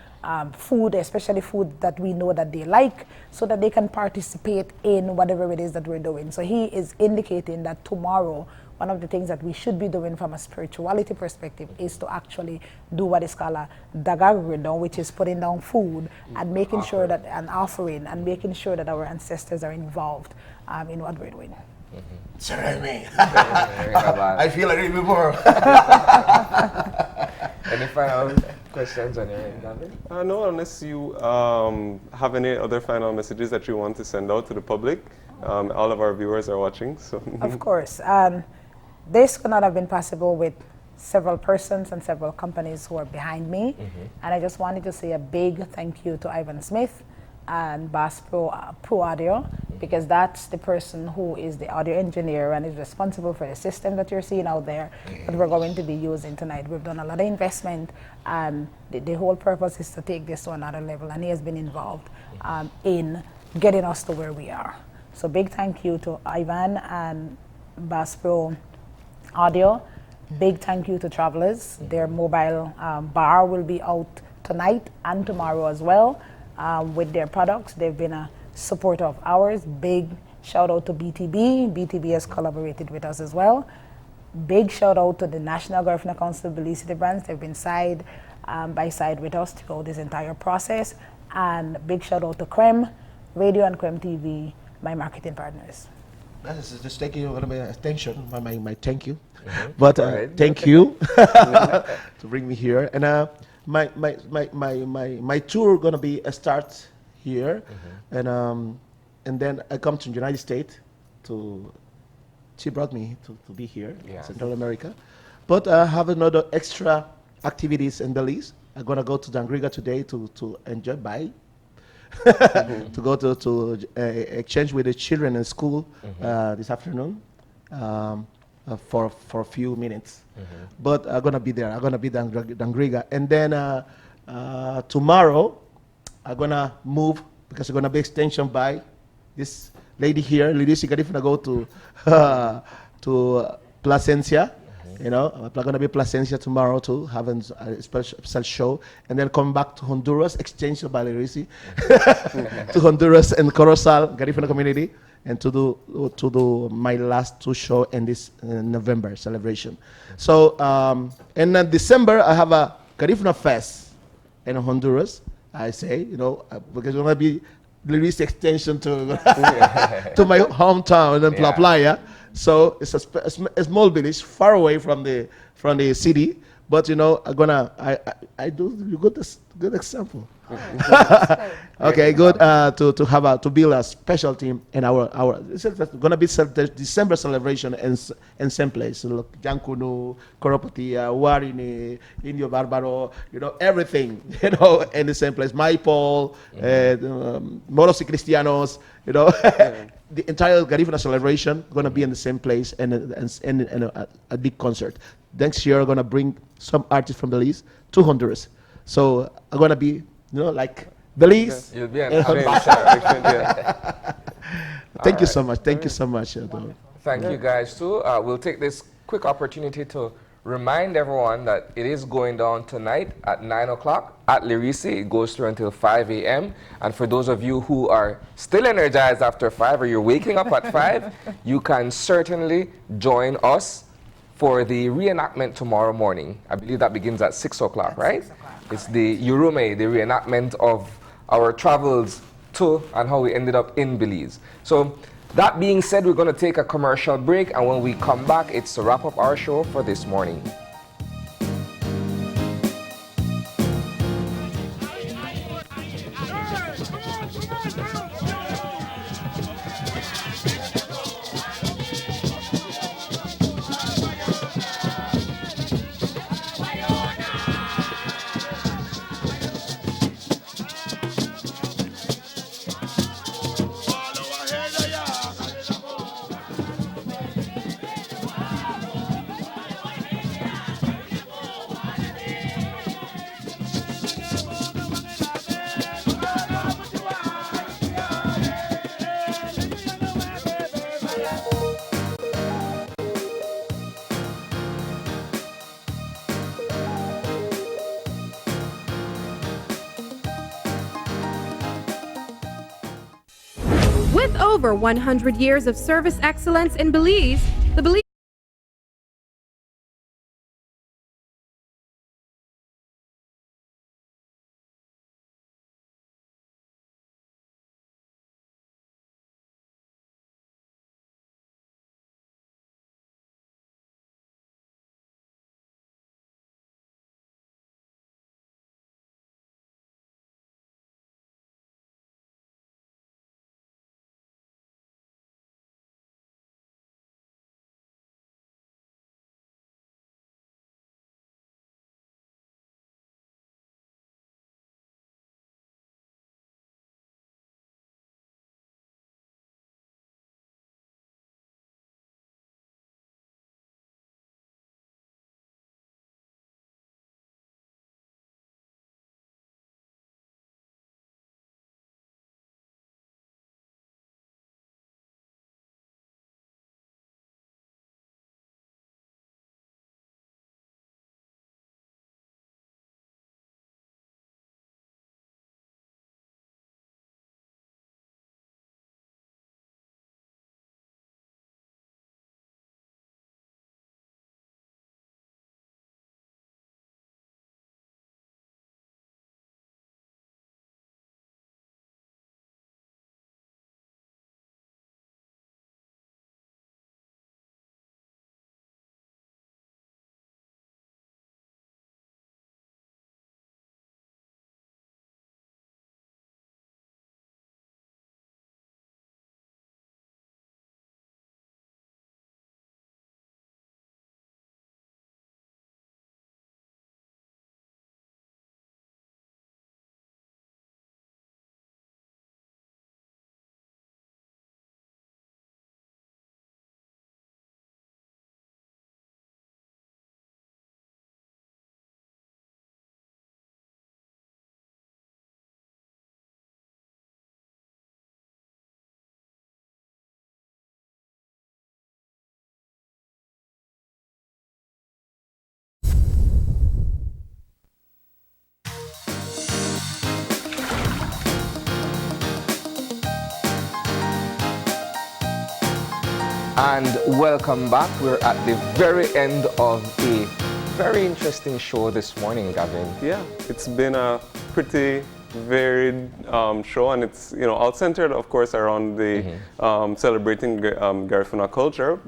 food, especially food that we know that they like, so that they can participate in whatever it is that we're doing. So he is indicating that tomorrow, one of the things that we should be doing from a spirituality perspective is to actually do what is called a dagagrido, which is putting down food and making sure that an offering and making sure that our ancestors are involved in what we're doing. Sorry, I feel like it more. Any final questions on your end, David? No, unless you have any other final messages that you want to send out to the public. All of our viewers are watching. So. Of course. This could not have been possible with several persons and several companies who are behind me. And I just wanted to say a big thank you to Ivan Smith and Bass Pro Audio, because that's the person who is the audio engineer and is responsible for the system that you're seeing out there that we're going to be using tonight. We've done a lot of investment, and the whole purpose is to take this to another level, and he has been involved in getting us to where we are. So big thank you to Ivan and Bass Pro Audio. Big thank you to Travelers. Their mobile bar will be out tonight and tomorrow as well with their products. They've been a supporter of ours. Big shout out to BTB. BTB has collaborated with us as well. Big shout out to the National Garifuna Council Belize City Brands. They've been side by side with us throughout this entire process. And big shout out to Creme Radio and Creme TV, my marketing partners. That is just taking you my attention, my thank you. But Go ahead. thank you to bring me here. And my tour gonna be a start here, and then I come to the United States to. She brought me to be here, Yes. Central America. But I have another extra activities in Belize. I'm gonna go to Dangriga today to enjoy to go to exchange with the children in school this afternoon for a few minutes. But I'm gonna be there. I'm gonna be Dangriga, and then tomorrow I'm gonna move because I'm gonna be extension by this lady here, Lady Garifuna, go to Placencia. You know, I'm going to be Placencia tomorrow to have a special show, and then come back to Honduras, exchange by Lirisi, to Honduras and Corozal, Garifuna community, and to do my last two shows in this November celebration. So, and then December I have a Garifuna Fest in Honduras. I say, you know, because we're going to be Lirisi extension to to my hometown in La Playa. So it's a small village far away from the city, but you know I do good example. Okay, good to build a special team in our it's gonna be December celebration in same place. Look, Jankunu, Koropatia, Warini, Indio Barbaro, you know everything, you know, in the same place. Maipol, Moros y Cristianos, you know. The entire Garifuna celebration going to be in the same place and a big concert. Next year, I'm going to bring some artists from Belize to Honduras. So I'm going to be, you know, like Belize. You'll be an and Honduras. Thank you so much. Thank you so much. Thank you guys too. We'll take this quick opportunity to remind everyone that it is going down tonight at 9 o'clock at Lirisi. It goes through until 5 a.m. And for those of you who are still energized after 5 or you're waking up at 5, you can certainly join us for the reenactment tomorrow morning. I believe that begins at 6 o'clock, right? 6 o'clock. It's the Yurume, the reenactment of our travels to and how we ended up in Belize. So that being said, we're going to take a commercial break, and when we come back, it's to wrap up our show for this morning. With over 100 years of service excellence in Belize, the Belize And welcome back. We're at the very end of a very interesting show this morning, Gavin. Yeah, it's been a pretty varied show, and it's all centered, of course, around the celebrating Garifuna culture.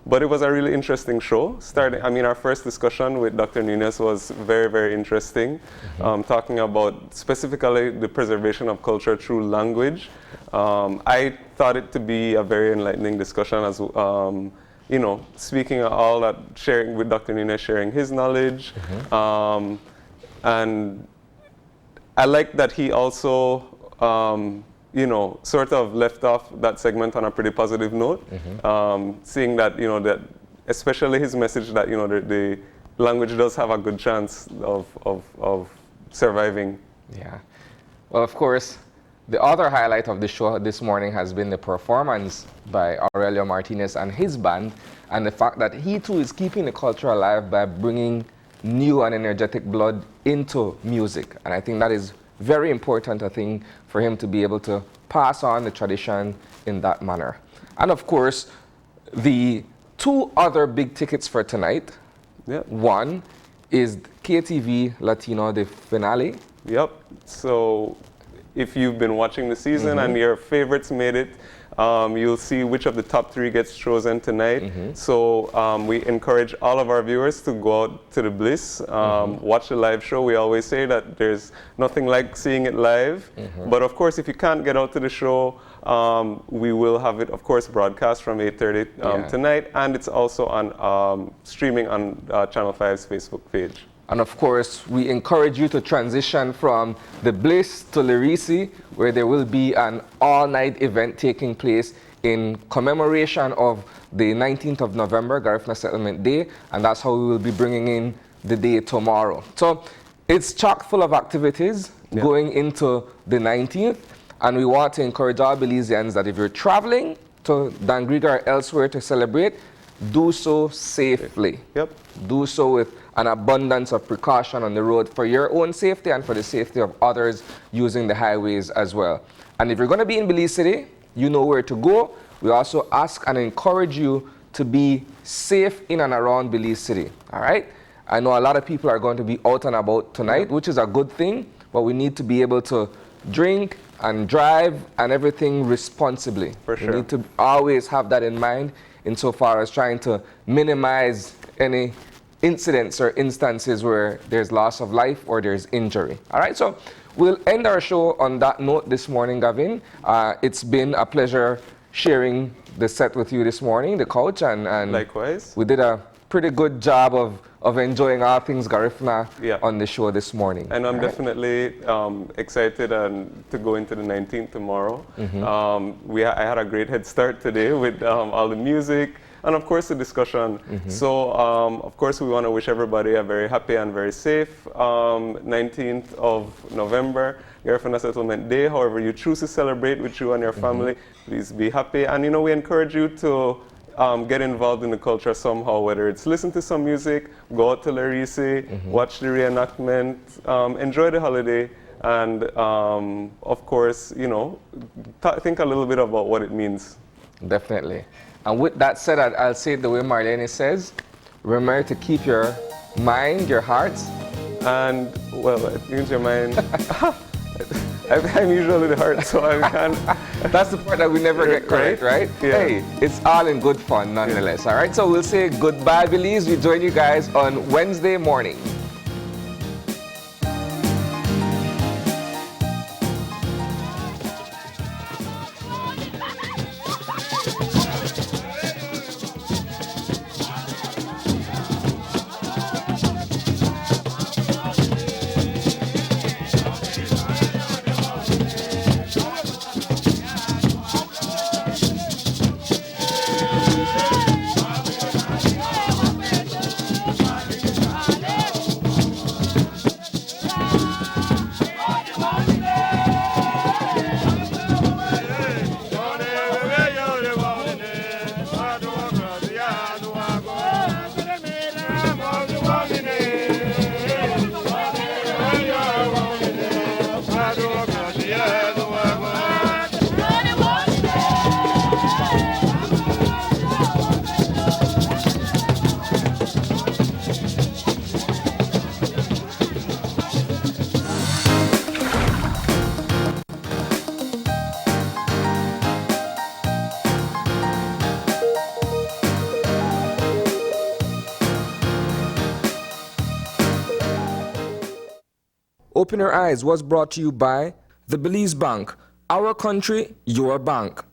But it was a really interesting show. Our first discussion with Dr. Nunes was very, very interesting, talking about specifically the preservation of culture through language. I thought it to be a very enlightening discussion, as speaking all that, sharing with Dr. Nunes, sharing his knowledge, and I like that he also sort of left off that segment on a pretty positive note, seeing that, that especially his message that, the language does have a good chance of surviving. Yeah. Well, of course, the other highlight of the show this morning has been the performance by Aurelio Martinez and his band, and the fact that he too is keeping the culture alive by bringing new and energetic blood into music. And I think that is very important, I think, for him to be able to pass on the tradition in that manner. And of course, the two other big tickets for tonight. Yep. One is KTV Latino, the finale. Yep. So if you've been watching the season and your favorites made it, you'll see which of the top 3 gets chosen tonight. So we encourage all of our viewers to go out to the Bliss, watch the live show. We always say that there's nothing like seeing it live. But of course, if you can't get out to the show, we will have it, of course, broadcast from 8:30 tonight. And it's also on streaming on Channel 5's Facebook page. And of course, we encourage you to transition from the Bliss to Lirisi, where there will be an all-night event taking place in commemoration of the 19th of November, Garifuna Settlement Day, and that's how we will be bringing in the day tomorrow. So it's chock full of activities going into the 19th, and we want to encourage all Belizeans that if you're traveling to Dangriga or elsewhere to celebrate, do so safely. Yep. Do so with an abundance of precaution on the road for your own safety and for the safety of others using the highways as well. And if you're going to be in Belize City, you know where to go. We also ask and encourage you to be safe in and around Belize City. All right? I know a lot of people are going to be out and about tonight, which is a good thing, but we need to be able to drink and drive and everything responsibly. For sure. We need to always have that in mind insofar as trying to minimize any incidents or instances where there's loss of life or there's injury. All right, so we'll end our show on that note this morning, Gavin. It's been a pleasure sharing the set with you this morning, the couch, and likewise. We did a pretty good job of enjoying all things Garifuna on the show this morning. And I'm definitely excited to go into the 19th tomorrow. I had a great head start today with all the music, and of course the discussion. So of course we want to wish everybody a very happy and very safe 19th of November, Garifuna Settlement Day. However you choose to celebrate with you and your family, please be happy. And we encourage you to get involved in the culture somehow, whether it's listen to some music, go out to Lirisi, watch the reenactment, enjoy the holiday, and of course, think a little bit about what it means. Definitely. And with that said, I'll say it the way Marlene says, remember to keep your mind, your heart, and, well, use your mind. I'm usually the heart, so I can't. That's the part that we never get correct, right? Yeah. Hey, it's all in good fun nonetheless, all right? So we'll say goodbye, Belize. We join you guys on Wednesday morning. Open Your Eyes was brought to you by the Belize Bank. Our country, your bank.